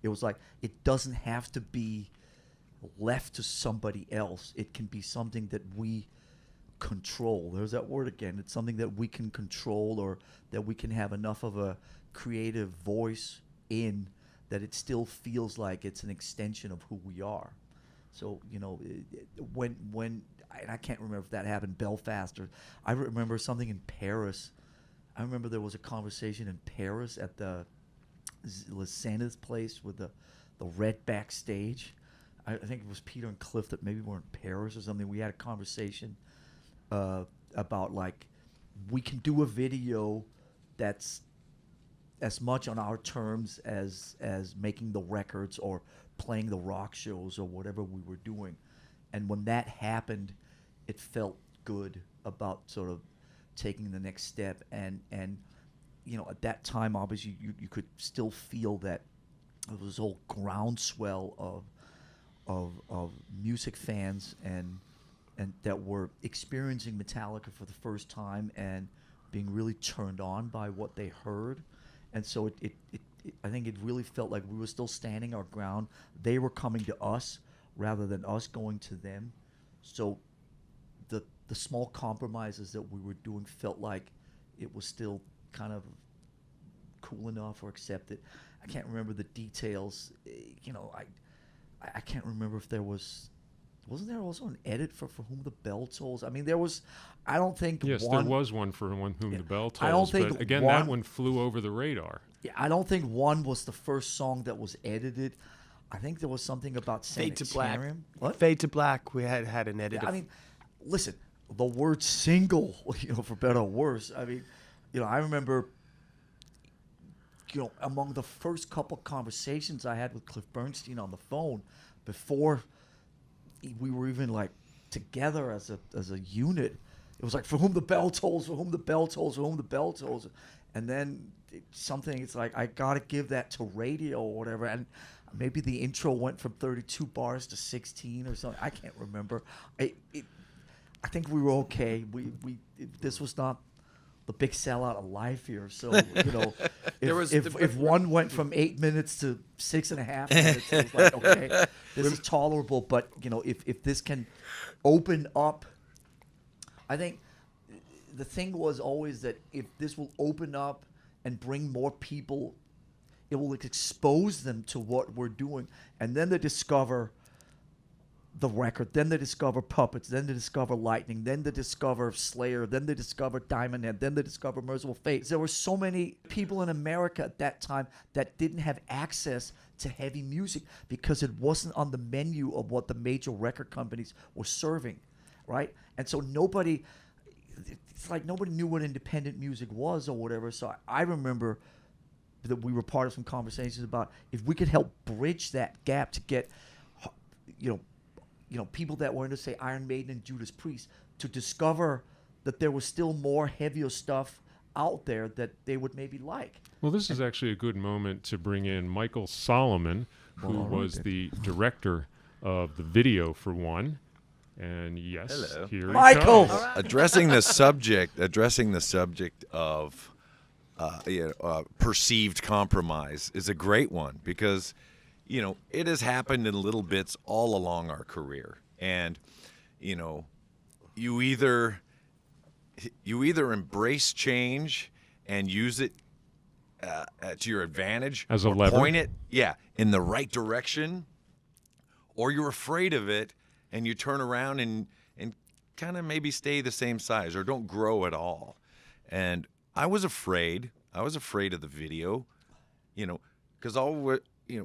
It was like, it doesn't have to be left to somebody else. It can be something that we control. There's that word again. It's something that we can control, or that we can have enough of a creative voice in that it still feels like it's an extension of who we are. So, you know, when and I can't remember if that happened in Belfast, or I remember something in Paris. I remember there was a conversation in Paris at the Lisanne's place with the red backstage. I think it was Peter and Cliff that maybe were in Paris or something. We had a conversation about, like, we can do a video that's as much on our terms as making the records or playing the rock shows or whatever we were doing. And when that happened, it felt good about sort of taking the next step. And you know, at that time, obviously, you could still feel that there was this whole groundswell of music fans and that were experiencing Metallica for the first time and being really turned on by what they heard. And so it I think it really felt like we were still standing our ground. They were coming to us rather than us going to them. So the small compromises that we were doing felt like it was still kind of cool enough or accepted. I can't remember the details. I can't remember if there wasn't there also an edit for Whom the Bell Tolls? I mean, there was. I don't think Yes, one. there was one for Whom the Bell Tolls. I don't think but again, one, that one flew over the radar. Yeah, I don't think one was the first song that was edited. I think there was something about Fade to Black. Sanitarium. What? Fade to Black. We had an edit. I mean, listen, the word single, for better or worse. I mean, I remember, among the first couple conversations I had with Cliff Bernstein on the phone before we were even like together as a unit, it was like, for whom the bell tolls, for whom the bell tolls, for whom the bell tolls. And then it's like, I got to give that to radio or whatever. And maybe the intro went from 32 bars to 16 or something. I can't remember. I think we were okay. This was not the big sellout of life here. So, if one went from 8 minutes to 6.5 minutes, it was like, okay, this is tolerable. But, if this can open up, I think the thing was always that if this will open up and bring more people, it will expose them to what we're doing. And then they discover the record, then they discover Puppets, then they discover Lightning, then they discover Slayer, then they discover Diamond Head, then they discover Merciful Fate. There were so many people in America at that time that didn't have access to heavy music because it wasn't on the menu of what the major record companies were serving, right? And so it's like nobody knew what independent music was or whatever. So I remember that we were part of some conversations about if we could help bridge that gap to get, people that were into, say, Iron Maiden and Judas Priest, to discover that there was still more heavier stuff out there that they would maybe like. Well, this is actually a good moment to bring in Michael Solomon, who was the director of the video for One. And yes, Hello. here he Michael! comes. addressing the subject of perceived compromise is a great one because, it has happened in little bits all along our career. And, you either embrace change and use it to your advantage, As a or lever. point it, in the right direction, or you're afraid of it and you turn around and kind of maybe stay the same size or don't grow at all. And I was afraid of the video, because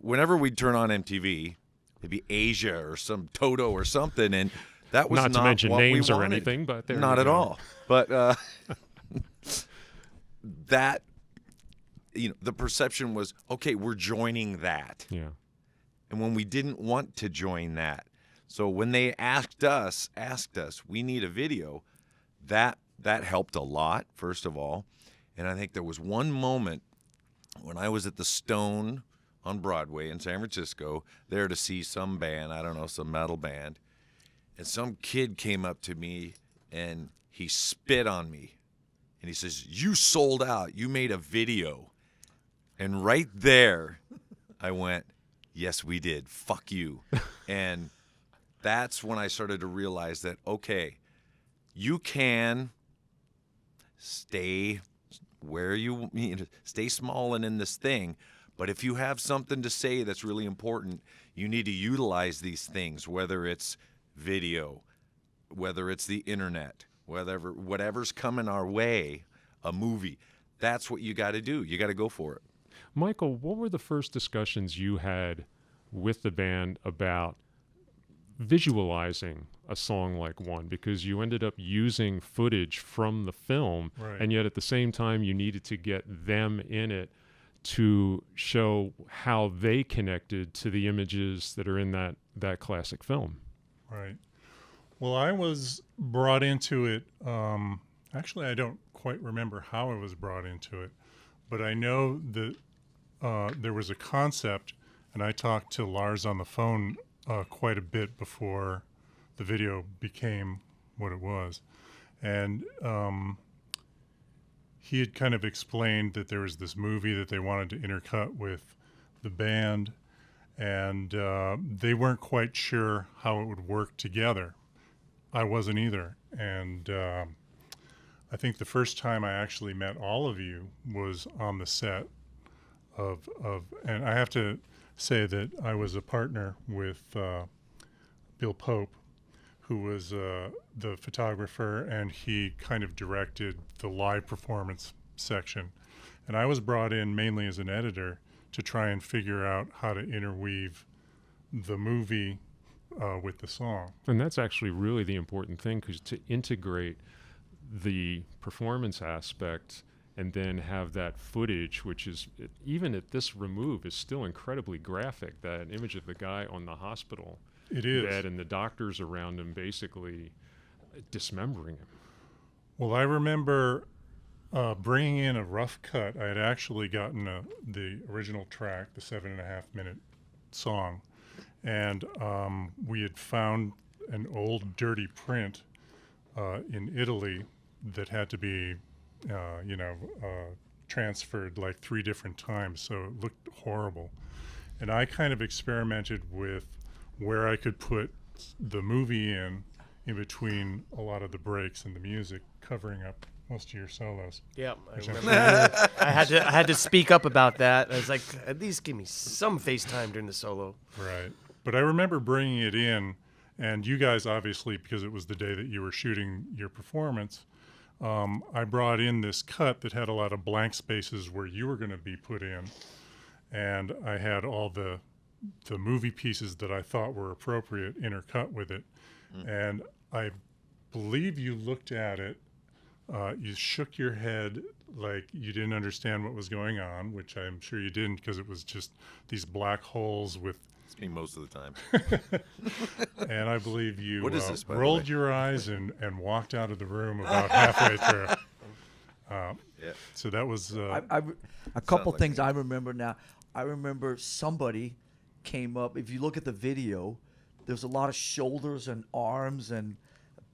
whenever we'd turn on MTV, it'd be Asia or some Toto or something, and that was Not to mention what we names or wanted. anything, but there not you at go. all. But that, the perception was, okay, we're joining that. Yeah. And when we didn't want to join that, so when they asked us, we need a video, that helped a lot, first of all. And I think there was one moment when I was at the Stone on Broadway in San Francisco, there to see some band, I don't know, some metal band, and some kid came up to me and he spit on me. And he says, "You sold out. You made a video." And right there, I went, "Yes, we did. Fuck you." And that's when I started to realize that, okay, you can stay where you stay small and in this thing, but if you have something to say that's really important, you need to utilize these things, whether it's video, whether it's the internet, whatever's coming our way, a movie. That's what you got to do. You got to go for it. Michael, what were the first discussions you had with the band about visualizing a song like One? Because you ended up using footage from the film, Right. and yet at the same time you needed to get them in it to show how they connected to the images that are in that classic film. Right. Well, I was brought into it. Actually, I don't quite remember how I was brought into it, but I know that there was a concept, and I talked to Lars on the phone quite a bit before the video became what it was. And he had kind of explained that there was this movie that they wanted to intercut with the band, and they weren't quite sure how it would work together. I wasn't either. And I think the first time I actually met all of you was on the set and I have to say that I was a partner with Bill Pope, who was the photographer, and he kind of directed the live performance section. And I was brought in mainly as an editor to try and figure out how to interweave the movie with the song. And that's actually really the important thing, because to integrate the performance aspect and then have that footage, which is, even at this remove, is still incredibly graphic. That image of the guy on the hospital It is. bed and the doctors around him basically dismembering him. Well, I remember bringing in a rough cut. I had actually gotten the original track, the 7.5-minute song, and we had found an old dirty print in Italy that had to be transferred like 3 different times, so it looked horrible. And I kind of experimented with where I could put the movie in between a lot of the breaks in the music, covering up most of your solos. Yeah, I Which remember. I had to speak up about that. I was like, at least give me some FaceTime during the solo. Right. But I remember bringing it in, and you guys, obviously, because it was the day that you were shooting your performance, I brought in this cut that had a lot of blank spaces where you were going to be put in, and I had all the movie pieces that I thought were appropriate intercut with it. And I believe you looked at it, you shook your head like you didn't understand what was going on, which I'm sure you didn't, because it was just these black holes with. It's me most of the time. And I believe you What is this, by the rolled way? your eyes and walked out of the room about halfway through. Yeah. So that was A couple like things I remember now. I remember somebody came up. If you look at the video, there's a lot of shoulders and arms and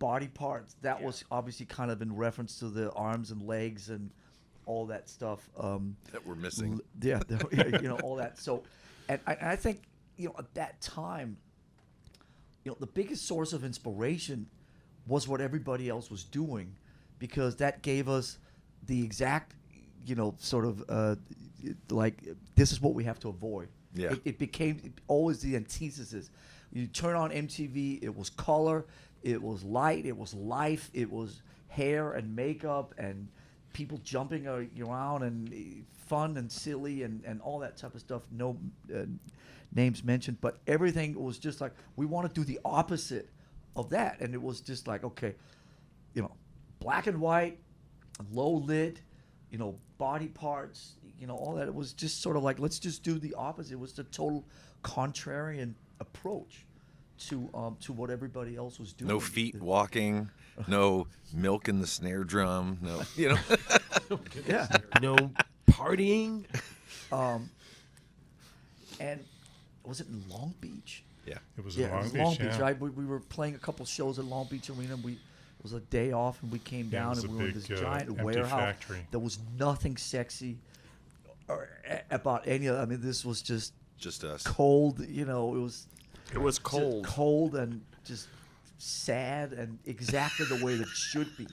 body parts. That was obviously kind of in reference to the arms and legs and all that stuff. That we're missing. Yeah, all that. So, and I think, at that time, the biggest source of inspiration was what everybody else was doing, because that gave us the exact, sort of like, this is what we have to avoid. Yeah. It became always the antithesis. You turn on MTV, it was color, it was light, it was life, it was hair and makeup and people jumping around and fun and silly and all that type of stuff. No names mentioned, but everything was just like, we want to do the opposite of that. And it was just like, okay, black and white, low lit, body parts, all that. It was just sort of like, let's just do the opposite. It was the total contrarian approach to what everybody else was doing. No feet walking, no milk in the snare drum, no, Yeah. No partying. And was it in Long Beach? Yeah. it was Yeah, in it Long was Beach. Long Beach, Yeah. right? We were playing a couple shows at Long Beach Arena, and it was a day off, and we came Yeah, it down, was and a we were in big, this giant empty warehouse. factory. There was nothing sexy about any of. I mean, this was just Just us. cold. It was It was just cold. cold, and just sad, and exactly the way that it should be.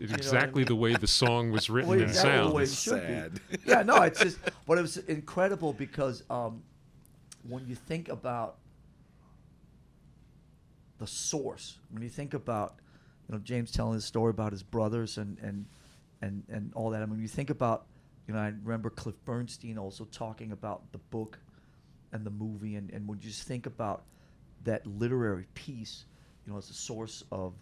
It's what I exactly mean? the way the song was written Well, and exactly the way it sounds. should Sad. be. Yeah, no, it's just, but it was incredible because when you think about the source, when you think about, James telling his story about his brothers and all that. I mean, you think about, I remember Cliff Bernstein also talking about the book and the movie, and when you just think about that literary piece, as a source of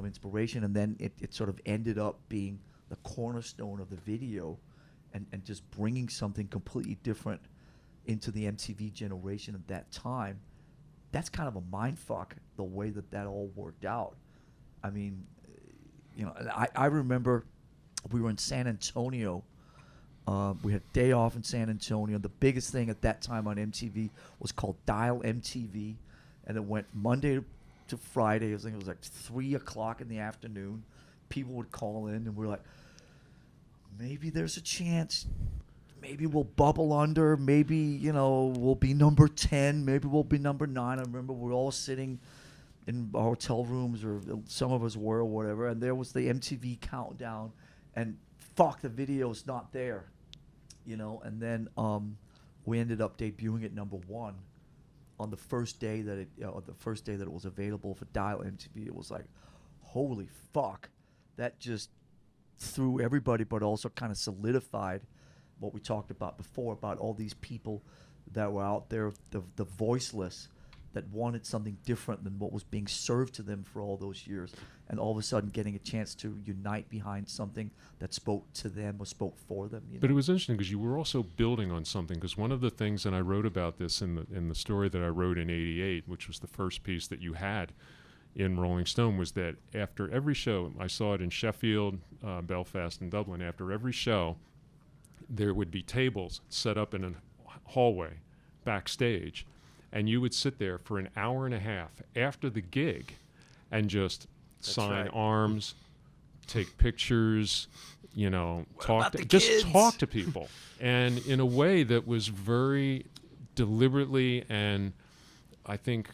inspiration, and then it sort of ended up being the cornerstone of the video, and just bringing something completely different into the MTV generation at that time. That's kind of a mind fuck, the way that all worked out. I mean, I remember we were in San Antonio. We had a day off in San Antonio. The biggest thing at that time on MTV was called Dial MTV, and it went Monday to Friday. I think it was like 3 o'clock in the afternoon. People would call in, and we're like, maybe there's a chance. Maybe we'll bubble under. Maybe, we'll be number 10. Maybe we'll be number 9. I remember we were all sitting in our hotel rooms, or some of us were, or whatever, and there was the MTV countdown, and fuck, the video's not there. you know, and then we ended up debuting at #1 on the first day that it was available for Dial MTV. It was like, holy fuck, that just threw everybody, but also kind of solidified what we talked about before about all these people that were out there, the voiceless, that wanted something different than what was being served to them for all those years, and all of a sudden getting a chance to unite behind something that spoke to them or spoke for them. You know? But it was interesting because you were also building on something. Because one of the things, and I wrote about this in the story that I wrote in '88, which was the first piece that you had in Rolling Stone, was that after every show, I saw it in Sheffield, Belfast, and Dublin. After every show, there would be tables set up in a hallway backstage, and you would sit there for an hour and a half after the gig and just sign right. arms, take pictures, you know, about the just kids? talk to people, and in a way that was very deliberately and I think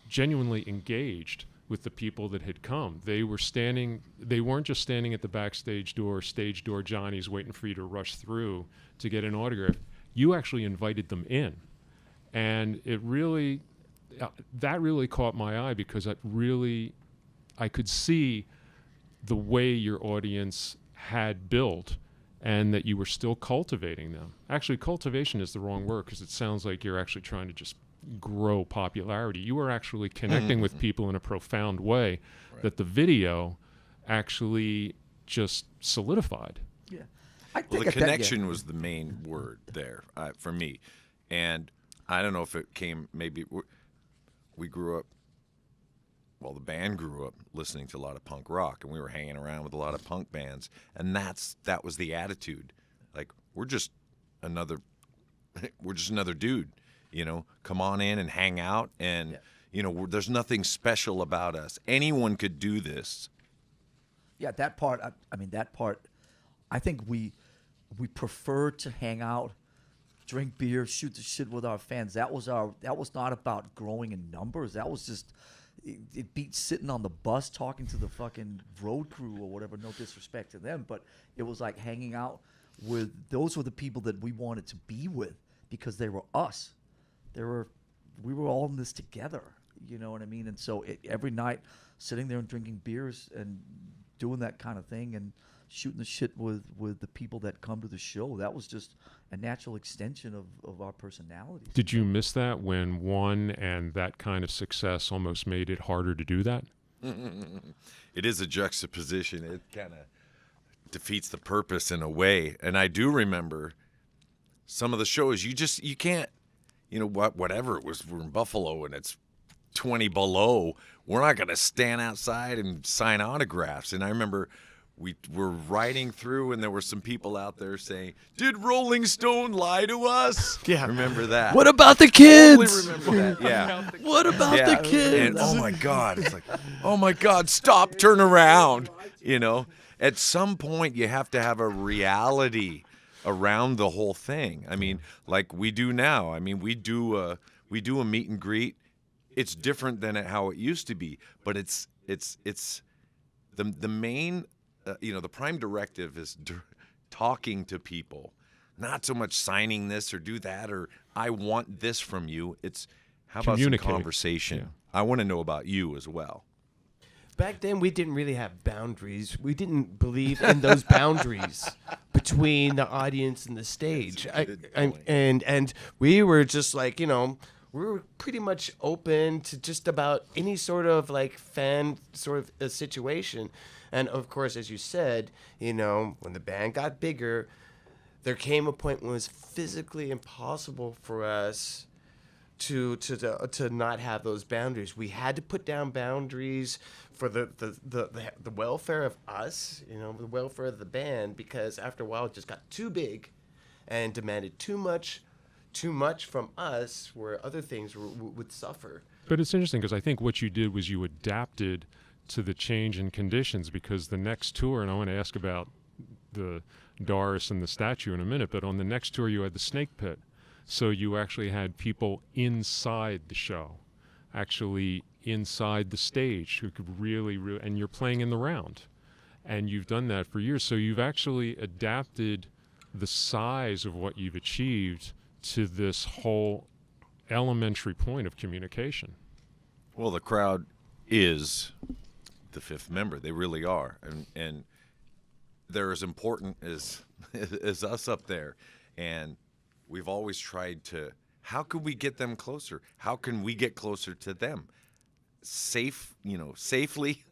genuinely engaged with the people that had come. They weren't just standing at the backstage door, stage door Johnnies waiting for you to rush through to get an autograph. You actually invited them in. And it really, that really caught my eye because I could see the way your audience had built and that you were still cultivating them. Actually, cultivation is the wrong word because it sounds like you're actually trying to just grow popularity. You were actually connecting with people in a profound way that the video actually just solidified. Yeah. I Well, think the at that- connection was the main word there for me. And I don't know if it came, maybe we grew up, well, the band grew up listening to a lot of punk rock, and we were hanging around with a lot of punk bands, and that was the attitude. Like, we're just another dude, you know, come on in and hang out, and, you know, there's nothing special about us. Anyone could do this. Yeah, that part. I mean, that part. I think we prefer to hang out, drink beer, shoot the shit with our fans. That was not about growing in numbers. That was just it beat sitting on the bus talking to the fucking road crew or whatever. No disrespect to them, but it was like hanging out those were the people that we wanted to be with because they were us. We were all in this together. You know what I mean? And so every night, sitting there and drinking beers and doing that kind of thing and shooting the shit with the people that come to the show, that was just a natural extension of our personalities. Did you miss that when one and that kind of success almost made it harder to do that? It is a juxtaposition. It kind of defeats the purpose in a way. And I do remember some of the shows you can't, you know, whatever it was, we're in Buffalo and it's 20 below, we're not going to stand outside and sign autographs. And I remember we were riding through and there were some people out there saying, "Did Rolling Stone lie to us?" Yeah. Remember that? What about the kids? Totally remember that. Yeah. What about the kids? And oh my God, it's like, oh my God, stop, turn around. You know, at some point you have to have a reality around the whole thing. I mean, like we do now. I mean, we do a meet and greet. It's different than how it used to be, but it's the main, you know, the prime directive is talking to people, not so much signing this or do that or I want this from you. It's how about some Communicate. conversation? Yeah. I want to know about you as well. Back then, we didn't really have boundaries. We didn't believe in those boundaries between the audience and the stage. And we were just like, you know, we were pretty much open to just about any sort of like fan sort of a situation. And of course, as you said, you know, when the band got bigger, there came a point when it was physically impossible for us to not have those boundaries. We had to put down boundaries for the welfare of us, you know, the welfare of the band, because after a while it just got too big and demanded too much from us, where other things would suffer. But it's interesting because I think what you did was you adapted to the change in conditions, because the next tour, and I want to ask about the Doris and the statue in a minute, but on the next tour you had the Snake Pit. So you actually had people inside the show, actually inside the stage, who could really, and you're playing in the round. And you've done that for years. So you've actually adapted the size of what you've achieved to this whole elementary point of communication. Well, the crowd is the fifth member. They really are, and they're as important as as us up there. And we've always tried to. How can we get them closer? How can we get closer to them? Safely.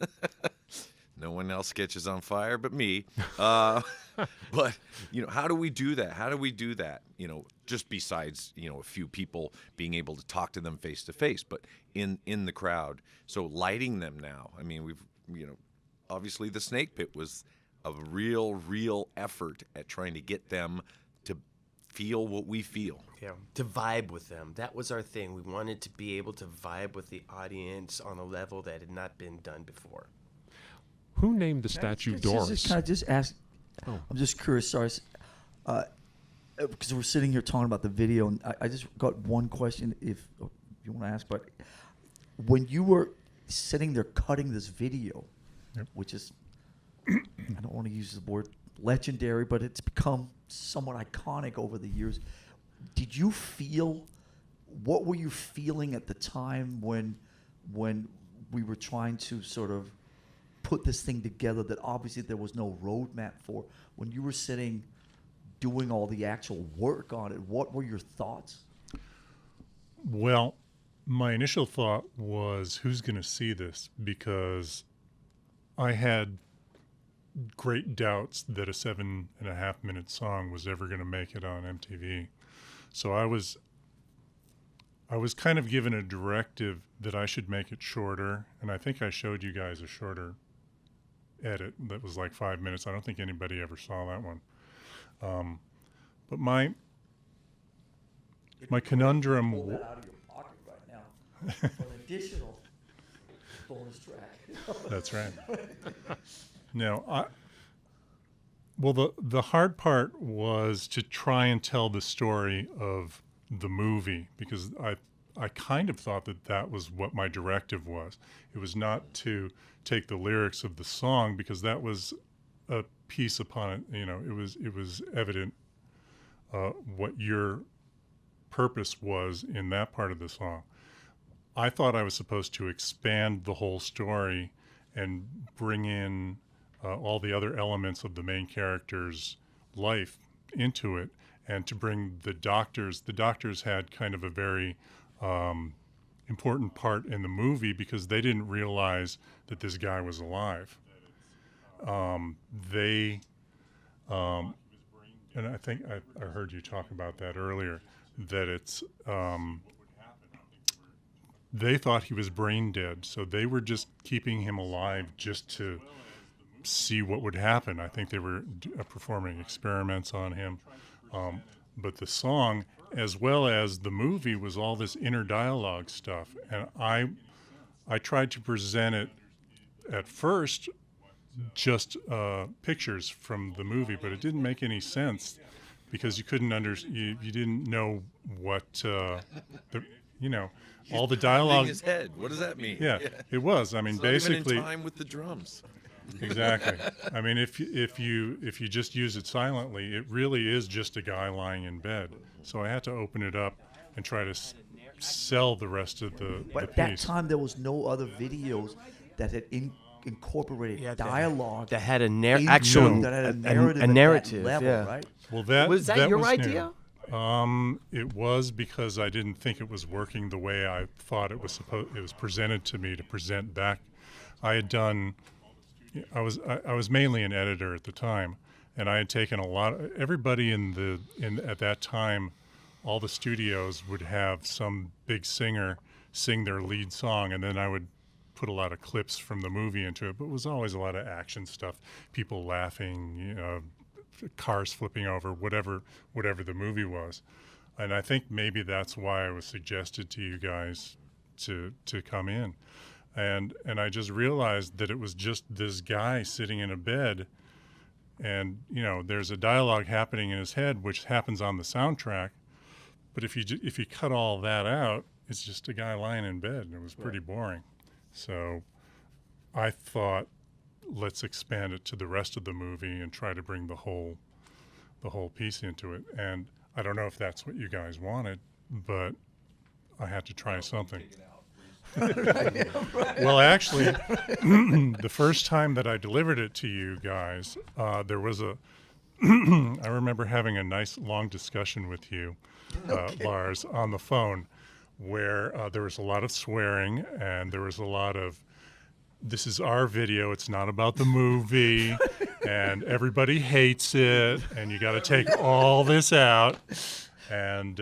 No one else catches on fire but me. But how do we do that? How do we do that? Just besides a few people being able to talk to them face to face, but in the crowd. So lighting them now. I mean, we've obviously the Snake Pit was a real effort at trying to get them to feel what we feel. Yeah, to vibe with them. That was our thing. We wanted to be able to vibe with the audience on a level that had not been done before. Who named the statue Doris? Can I just ask? I'm just curious. Sorry, because we're sitting here talking about the video, and I just got one question. If you want to ask, but when you were sitting there cutting this video, which is, I don't want to use the word legendary, but it's become somewhat iconic over the years. Did you feel? What were you feeling at the time when we were trying to sort of put this thing together that obviously there was no roadmap for? When you were sitting doing all the actual work on it, what were your thoughts? Well, my initial thought was, who's going to see this? Because I had great doubts that a 7.5-minute song was ever going to make it on MTV. So I was kind of given a directive that I should make it shorter, and I think I showed you guys a shorter edit that was like 5 minutes. I don't think anybody ever saw that one. But my conundrum. Pull that out of your pocket right now for an additional bonus track. That's right. No, the hard part was to try and tell the story of the movie, because I kind of thought that was what my directive was. It was not to take the lyrics of the song, because that was a piece upon it. It was evident what your purpose was in that part of the song. I thought I was supposed to expand the whole story and bring in all the other elements of the main character's life into it, and to bring the doctors. The doctors had kind of a very important part in the movie, because they didn't realize that this guy was alive. And I think I heard you talk about that earlier, that it's they thought he was brain dead, so they were just keeping him alive just to see what would happen. I think they were performing experiments on him. But the song, as well as the movie, was all this inner dialogue stuff. And I tried to present it at first just pictures from the movie, but it didn't make any sense, because you couldn't you didn't know what all the dialogue. His head. What does that mean? Yeah, it was. I mean, It's basically. not even in time with the drums. Exactly. I mean, if you just use it silently, it really is just a guy lying in bed. So I had to open it up and try to sell the rest of the But at piece. that time, there was no other videos that had incorporated dialogue. That had a actual that had a narrative. at that narrative, level, yeah. right? Well, that Was that your was idea? New. It was, because I didn't think it was working the way I thought it was it was presented to me to present back. I had done. I was mainly an editor at the time, and I had taken a lot. Everybody at that time, all the studios would have some big singer sing their lead song, and then I would put a lot of clips from the movie into it. But it was always a lot of action stuff, people laughing, cars flipping over, whatever the movie was. And I think maybe that's why I was suggested to you guys to come in. And I just realized that it was just this guy sitting in a bed, and there's a dialogue happening in his head, which happens on the soundtrack. But if you cut all that out, it's just a guy lying in bed, and it was pretty boring. So I thought, let's expand it to the rest of the movie and try to bring the whole the whole piece into it. And I don't know if that's what you guys wanted, but I had to try something. Well, actually, the first time that I delivered it to you guys, there was I remember having a nice long discussion with you, Lars, on the phone, where there was a lot of swearing and there was a lot of, this is our video, it's not about the movie, and everybody hates it, and you got to take all this out. And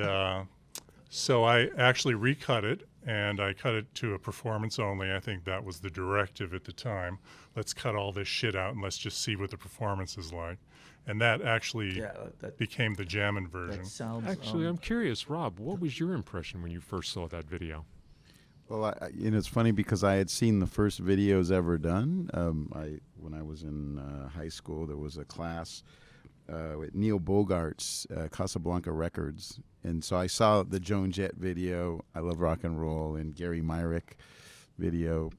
so I actually recut it, and I cut it to a performance only. I think that was the directive at the time. Let's cut all this shit out and let's just see what the performance is like. And that actually became the jammin' version. That sounds. Actually, I'm curious, Rob, what was your impression when you first saw that video? Well, it's funny because I had seen the first videos ever done. When I was in high school, there was a class with Neil Bogart's Casablanca Records, and so I saw the Joan Jett video, I Love Rock and Roll, and Gary Myrick video,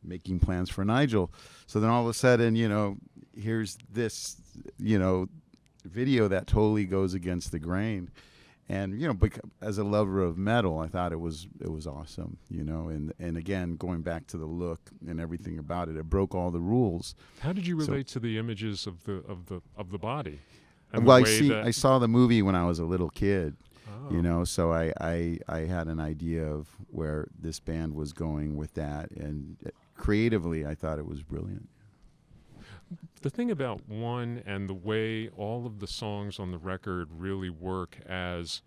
Making Plans for Nigel. So then all of a sudden, here's this, video that totally goes against the grain. And as a lover of metal, I thought it was awesome, and again, going back to the look and everything about it, it broke all the rules. How did you relate to the images of the body? And Well, I saw the movie when I was a little kid, Oh. so I had an idea of where this band was going with that, and creatively, I thought it was brilliant. The thing about One and the way all of the songs on the record really work as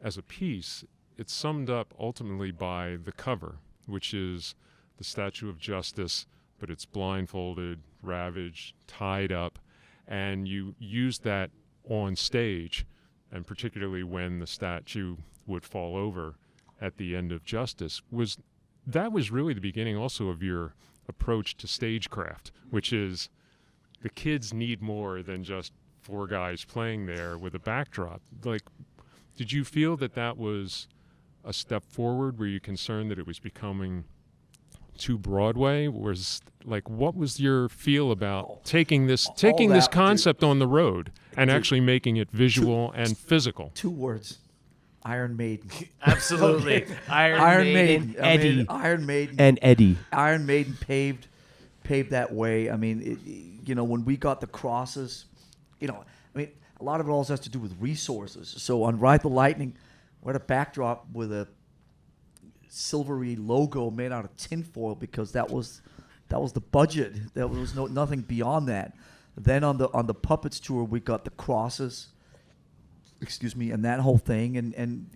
a piece, it's summed up ultimately by the cover, which is the Statue of Justice, but it's blindfolded, ravaged, tied up, and you use that on stage, and particularly when the statue would fall over at the end of Justice. That was really the beginning also of your approach to stagecraft, which is the kids need more than just four guys playing there with a backdrop. Like, did you feel that was a step forward? Were you concerned that it was becoming too Broadway? What was your feel about taking this concept on the road and actually making it visual and physical? 2 words: Iron Maiden. Absolutely. Iron Maiden, Eddie. Iron Maiden, And Eddie. Iron Maiden paved that way. I mean, when we got the crosses, a lot of it also has to do with resources. So on Ride the Lightning, we had a backdrop with a silvery logo made out of tinfoil because that was the budget. There was nothing beyond that. Then on the Puppets tour, we got the crosses. And that whole thing, and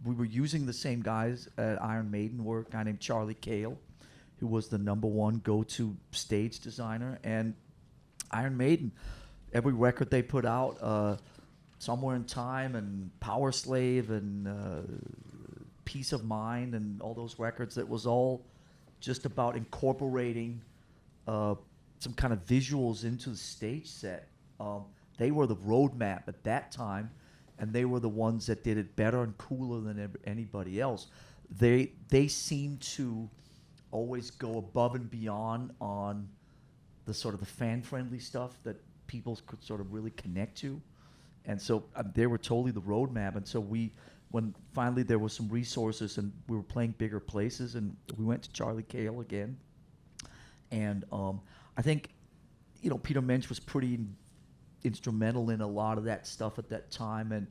we were using the same guys at Iron Maiden. Were a guy named Charlie Cale, who was the #1 go-to stage designer, and Iron Maiden. Every record they put out, Somewhere in Time and Power Slave and Peace of Mind and all those records, it was all just about incorporating some kind of visuals into the stage set. They were the roadmap at that time, and they were the ones that did it better and cooler than anybody else. They seemed to always go above and beyond on the sort of the fan-friendly stuff that people could sort of really connect to. And so they were totally the roadmap. And so when finally there was some resources and we were playing bigger places, and we went to Charlie Cale again. And I think, Peter Mensch was pretty instrumental in a lot of that stuff at that time. And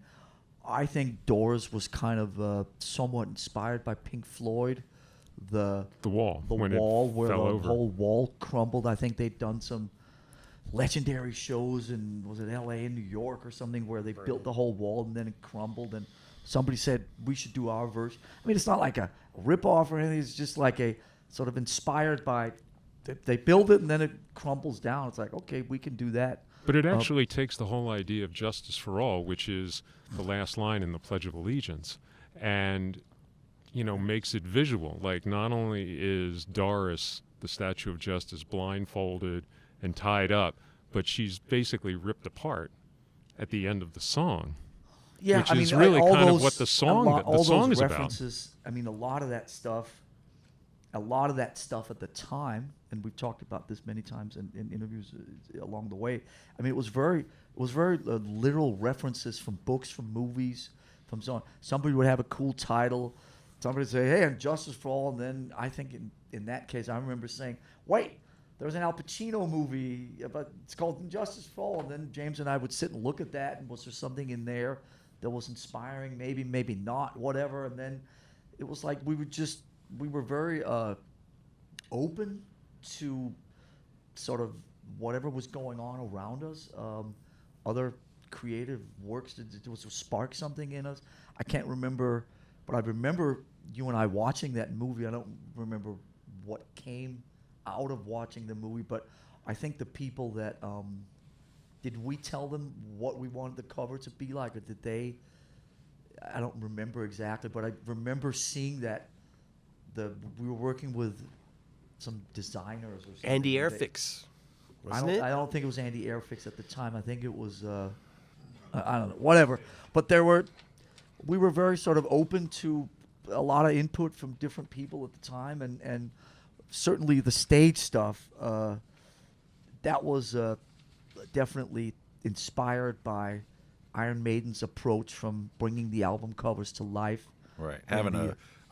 I think Doors was kind of somewhat inspired by Pink Floyd. The wall, when wall it where fell the over. whole wall crumbled. I think they'd done some legendary shows in, was it L.A. and New York or something, where they built the whole wall and then it crumbled, and somebody said we should do our version. I mean, it's not like a rip-off or anything. It's just like a sort of inspired by, they build it and then it crumbles down. It's like, okay, we can do that. But it actually takes the whole idea of justice for all, which is the last line in the Pledge of Allegiance, and makes it visual. Like, not only is Doris, the Statue of Justice, blindfolded and tied up, but she's basically ripped apart at the end of the song. Yeah, which I mean, is really all kind those, of what the song all song those is references, about. I mean, a lot of that stuff at the time, and we've talked about this many times in interviews along the way. I mean, it was very literal references from books, from movies, from so on. Somebody would have a cool title. Somebody would say, "Hey, and Justice for All," and then I think in that case, I remember saying, "Wait, there was an Al Pacino movie, but it's called Justice for All," and then James and I would sit and look at that, and was there something in there that was inspiring? Maybe not, whatever. And then it was like we were very open to sort of whatever was going on around us. Other creative works that was spark something in us. I can't remember, but I remember you and I watching that movie. I don't remember what came out of watching the movie, but I think the people that did we tell them what we wanted the cover to be like, or did they? I don't remember exactly, but I remember seeing that we were working with some designers or something. Andy Airfix, wasn't it? I don't think it was Andy Airfix at the time. I think it was I don't know, whatever. But we were very sort of open to a lot of input from different people at the time, and certainly the stage stuff that was definitely inspired by Iron Maiden's approach from bringing the album covers to life. Right, having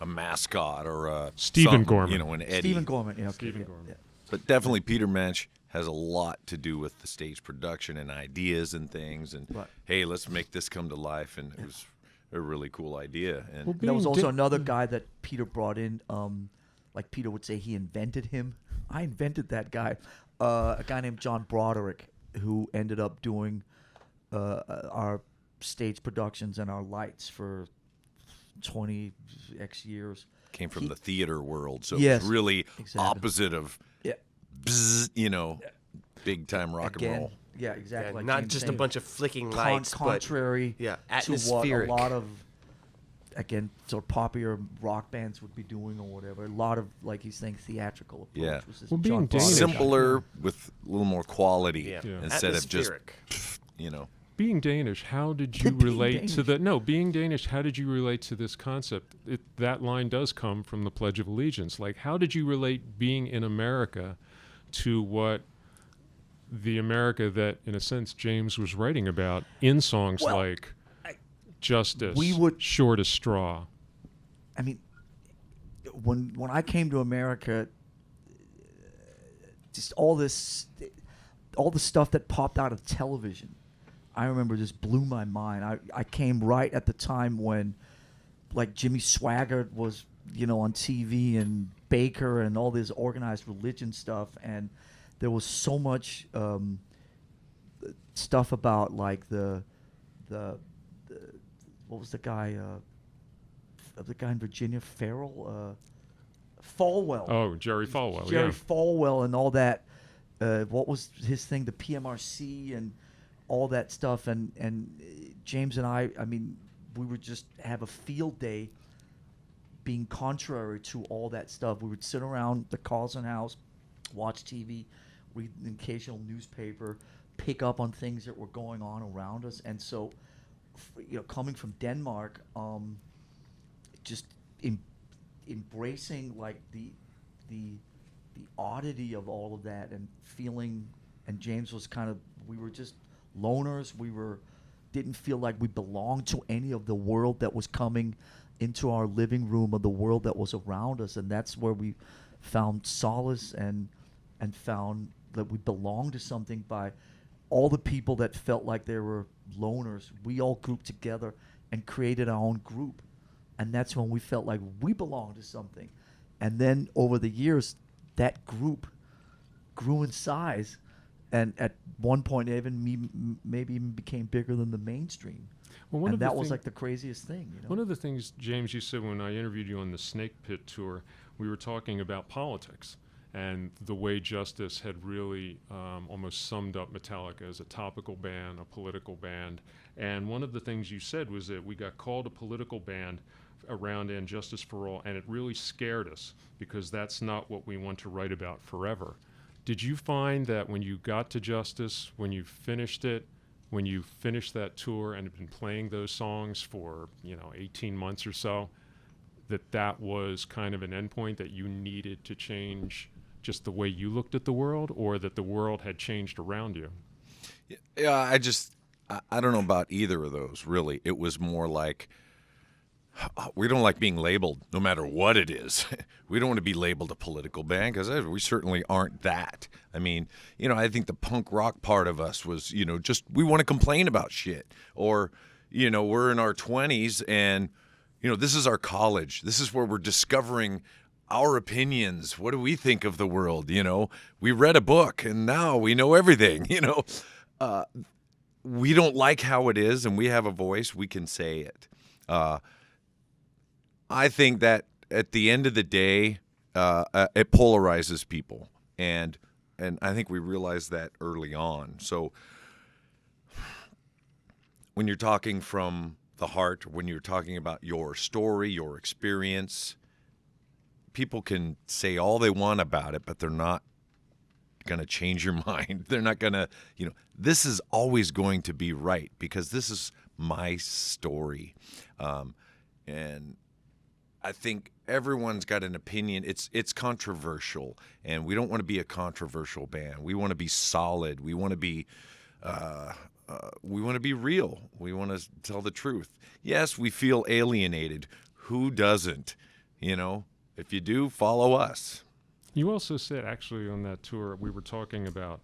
a mascot or a Stephen Gorman. you know, an Eddie. Stephen Gorman, yeah. Okay, Stephen yeah, Gorman. yeah. But definitely Peter Mensch has a lot to do with the stage production and ideas and things. And Right. hey, let's make this come to life. And it was a really cool idea. And Well, There was being also di- another guy that Peter brought in. Like Peter would say, he invented him. I invented that guy. A guy named John Broderick, who ended up doing our stage productions and our lights for 20x years. came from the theater world, so Yes, it was really exactly. opposite of Yeah. bzz, you know, big time rock Again, and roll. yeah, exactly. Yeah, like not James just a saying, bunch of flicking lights, contrary but yeah, to what a atmospheric. lot of, again, sort of popular rock bands would be doing or whatever. A lot of, like he's saying, theatrical approach. Yeah. Was this Well, being John Danish- Broderick. Simpler with a little more quality Yeah. Yeah. instead of just, Atmospheric. you know. Being Danish, how did you Being relate to Danish. the? No, being Danish, how did you relate to this concept? That line does come from the Pledge of Allegiance. Like, how did you relate being in America to what the America that, in a sense, James was writing about in songs Well, like Justice, we would- Shortest Straw? I mean, when I came to America, just all the stuff that popped out of television, I remember just blew my mind. I came right at the time when, like, Jimmy Swaggart was, on TV, and Baker and all this organized religion stuff, and there was so much stuff about, like, the what was the guy in Virginia, Farrell, Falwell. Oh, Jerry Falwell. Jerry yeah. Falwell and all that. What was his thing? The PMRC and all that stuff. And James and I mean, we would just have a field day being contrary to all that stuff. We would sit around the Carlson House, watch TV, read an occasional newspaper, pick up on things that were going on around us. And so, coming from Denmark, just embracing, like, the oddity of all of that, and feeling, and James was kind of, we were just loners. Didn't feel like we belonged to any of the world that was coming into our living room, or the world that was around us, and that's where we found solace and found that we belonged to something by all the people that felt like they were loners. We all grouped together and created our own group, and that's when we felt like we belonged to something. And then over the years, that group grew in size, and at one point maybe even became bigger than the mainstream. Well, And that was like the craziest thing. One of the things, James, you said when I interviewed you on the Snake Pit tour, we were talking about politics and the way Justice had really almost summed up Metallica as a topical band, a political band. And one of the things you said was that we got called a political band around And Justice for All, and it really scared us because that's not what we want to write about forever. Did you find that when you got to Justice, when you finished it, when you finished that tour and have been playing those songs for 18 months or so, that was kind of an endpoint, that you needed to change just the way you looked at the world, or that the world had changed around you? Yeah, I don't know about either of those, really. It was more like, we don't like being labeled, no matter what it is. We don't want to be labeled a political band, because we certainly aren't that. I mean, I think the punk rock part of us was, just we want to complain about shit. Or, we're in our 20s and, this is our college. This is where we're discovering our opinions. What do we think of the world? We read a book and now we know everything, we don't like how it is, and we have a voice. We can say it. I think that at the end of the day, it polarizes people, and I think we realized that early on. So when you're talking from the heart, when you're talking about your story, your experience, people can say all they want about it, but they're not going to change your mind. They're not going to, this is always going to be right, because this is my story. And I think everyone's got an opinion. It's controversial, and we don't want to be a controversial band. We want to be solid. We want to be real. We want to tell the truth. Yes, we feel alienated. Who doesn't? If you do, follow us. You also said, actually, on that tour, we were talking about,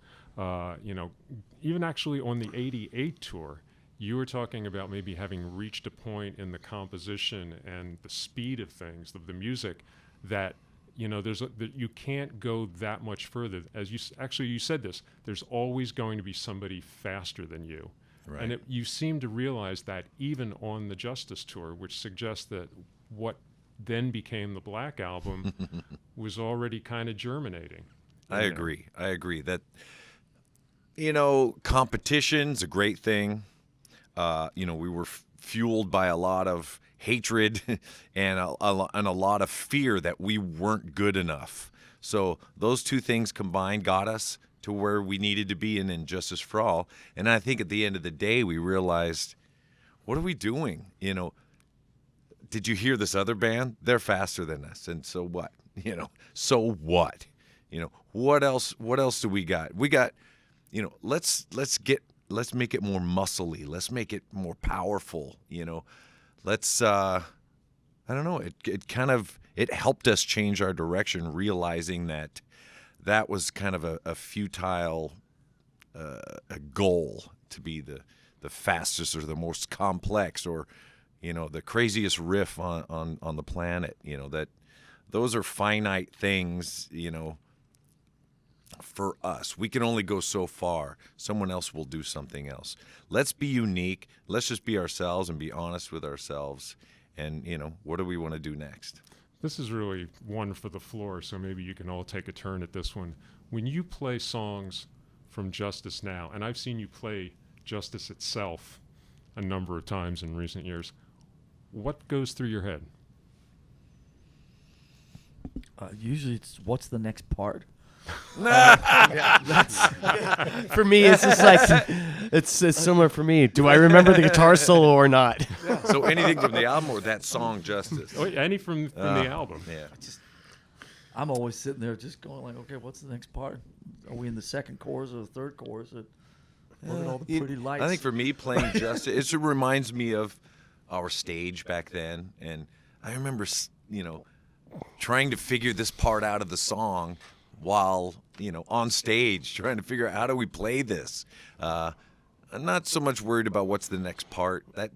even actually on the 88 tour, you were talking about maybe having reached a point in the composition and the speed of things, of the music, that, that you can't go that much further. As you said this, there's always going to be somebody faster than you. Right. And you seem to realize that even on the Justice tour, which suggests that what then became the Black Album was already kind of germinating. I agree that, competition's a great thing. We were fueled by a lot of hatred and a lot of fear that we weren't good enough. So those two things combined got us to where we needed to be in Injustice for All. And I think at the end of the day, we realized, what are we doing? Did you hear this other band? They're faster than us. And so what? So what? What else do we got? We got, let's make it more muscly. Let's make it more powerful. Let's, I don't know. It helped us change our direction, realizing that was kind of a futile a goal to be the fastest or the most complex or, the craziest riff on the planet. That those are finite things, for us. We can only go so far. Someone else will do something else. Let's be unique. Let's just be ourselves and be honest with ourselves. And, what do we want to do next? This is really one for the floor, so maybe you can all take a turn at this one. When you play songs from Justice now, and I've seen you play Justice itself a number of times in recent years, what goes through your head? Usually it's what's the next part? For me, it's just like it's similar for me. Do I remember the guitar solo or not? So anything from the album or that song, Justice? Oh, any from the album. Yeah. I'm always sitting there just going like, okay, what's the next part? Are we in the second chorus or the third chorus? Look at all the pretty lights. I think for me, playing Justice, it reminds me of our stage back then. And I remember, trying to figure this part out of the song while, on stage, trying to figure out how do we play this. I'm not so much worried about what's the next part. That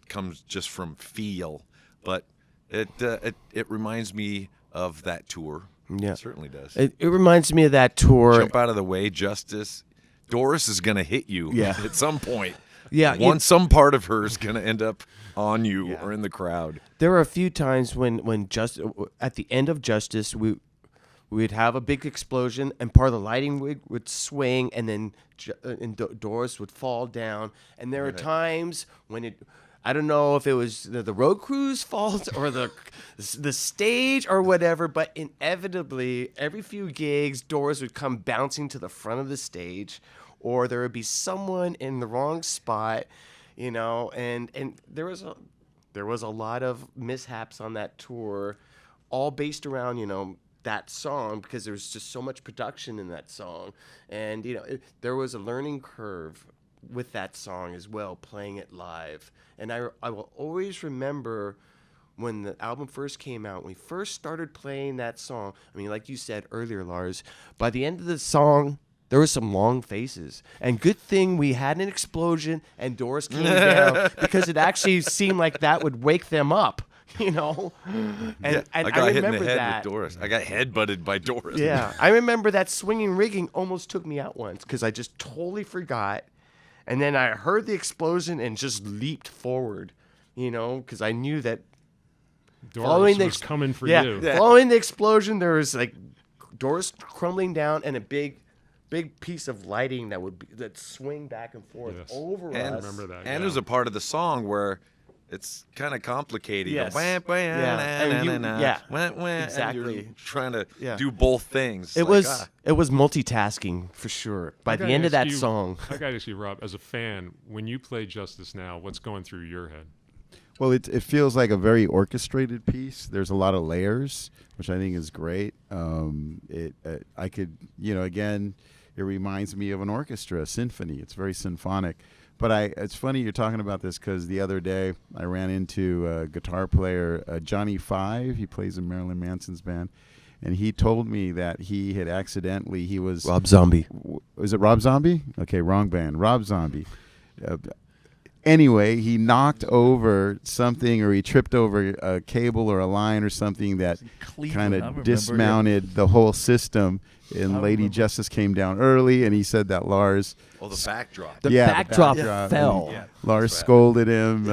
comes just from feel. But it reminds me of that tour. Yeah. It certainly does. It reminds me of that tour. Jump out of the way, Justice. Doris is going to hit you at some point. Yeah. Some part of her is going to end up on you or in the crowd. There were a few times when just at the end of Justice, we'd have a big explosion, and part of the lighting would swing, and then Doris would fall down. And there are times when I don't know if it was the road crew's fault or the stage or whatever, but inevitably, every few gigs, Doris would come bouncing to the front of the stage, or there would be someone in the wrong spot, and there was a lot of mishaps on that tour, all based around, that song because there was just so much production in that song, and there was a learning curve with that song as well, playing it live. And I will always remember when the album first came out, when we first started playing that song. I mean, like you said earlier, Lars, by the end of the song, there were some long faces. And good thing we had an explosion and doors came down, because it actually seemed like that would wake them up, And, Yeah, and I got hit in the remember head that. with Doris. I got headbutted by Doris. Yeah, I remember that swinging rigging almost took me out once because I just totally forgot. And then I heard the explosion and just leaped forward, because I knew that Doris was coming for you. following the explosion, there was like doors crumbling down and a big piece of lighting that swing back and forth Yes. over And, us. remember that. and there's a part of the song where it's kind of complicated. Yes. Wah, wah, Yeah. And you- na, na, yeah. wah, wah, and Exactly. you're trying to Yeah. do both things. It Like, was it was multitasking for sure. By the gotta end of ask that you- song, I got to ask you, Rob, as a fan, when you play Justice Now, what's going through your head? Well, it feels like a very orchestrated piece. There's a lot of layers, which I think is great. I could, again, it reminds me of an orchestra, a symphony. It's very symphonic. But it's funny you're talking about this because the other day I ran into a guitar player, Johnny Five. He plays in Marilyn Manson's band. And he told me that he had he was... Rob Zombie. Was it Rob Zombie? Okay, wrong band. Rob Zombie. Anyway, he knocked over something, or he tripped over a cable or a line or something that Cleveland, kind I of remember, dismounted the whole system. And I Lady remember. Justice came down early, and he said that Lars... Oh, the backdrop. The Yeah, the backdrop backdrop. fell. Yeah. Lars That's right. scolded him.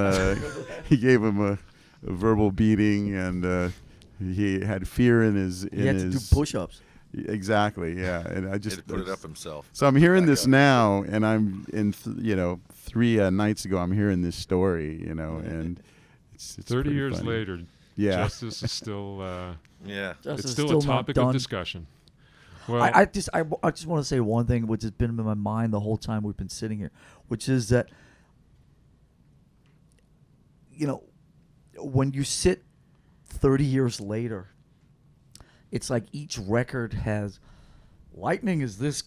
He gave him a verbal beating, and he had fear in his... He had to do push-ups. Exactly, yeah. And I He just... had to put it up himself. So I'm hearing Back this up. now, and I'm in, 3 nights ago, I'm hearing this story, and it's 30 pretty years funny. later, Yeah. Justice is still Yeah. Justice it's is still a not topic done. of discussion. Well, I just want to say one thing, which has been in my mind the whole time we've been sitting here, which is that when you sit 30 years later, it's like each record has Lightning is this,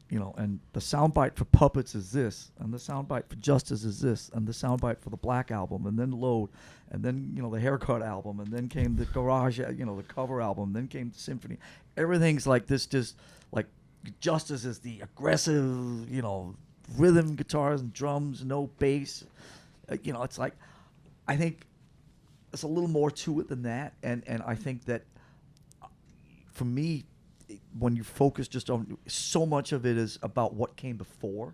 and the soundbite for Puppets is this, and the soundbite for Justice is this, and the soundbite for the Black Album, and then Load, and then the Haircut album, and then came the Garage, the cover album, then came the Symphony. Everything's like this, just like Justice is the aggressive, rhythm guitars and drums, no bass. It's like, I think there's a little more to it than that, and I think that for me, when you focus just on, so much of it is about what came before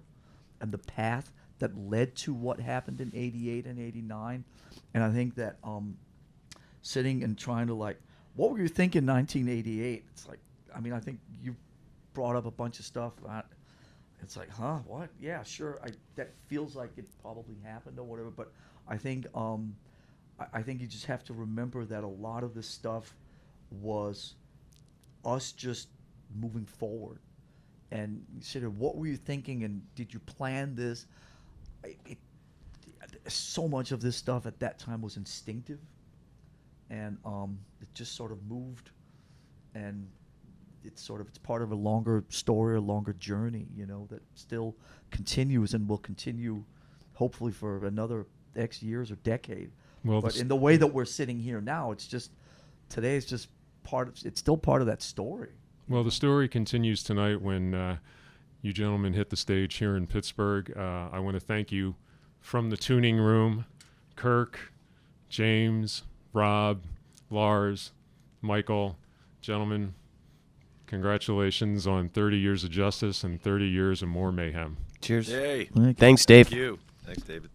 and the path that led to what happened in 88 and 89. And I think that sitting and trying to what were you thinking in 1988? It's like, I think you brought up a bunch of stuff. It's like, huh, what? Yeah, sure. That feels like it probably happened or whatever. But I think I think you just have to remember that a lot of this stuff was us just moving forward. And you said, what were you thinking, and did you plan this? So much of this stuff at that time was instinctive, and it just sort of moved, and it's part of a longer story, a longer journey, that still continues and will continue, hopefully for another X years or decade. well, But in the way that we're sitting here now, it's just today is just it's still part of that story. Well, the story continues tonight when you gentlemen hit the stage here in Pittsburgh. I want to thank you from the tuning room, Kirk, James, Rob, Lars, Michael. Gentlemen, congratulations on 30 years of justice and 30 years of more mayhem. Cheers. Yay. Thanks, Dave. Thank you. Thanks, David.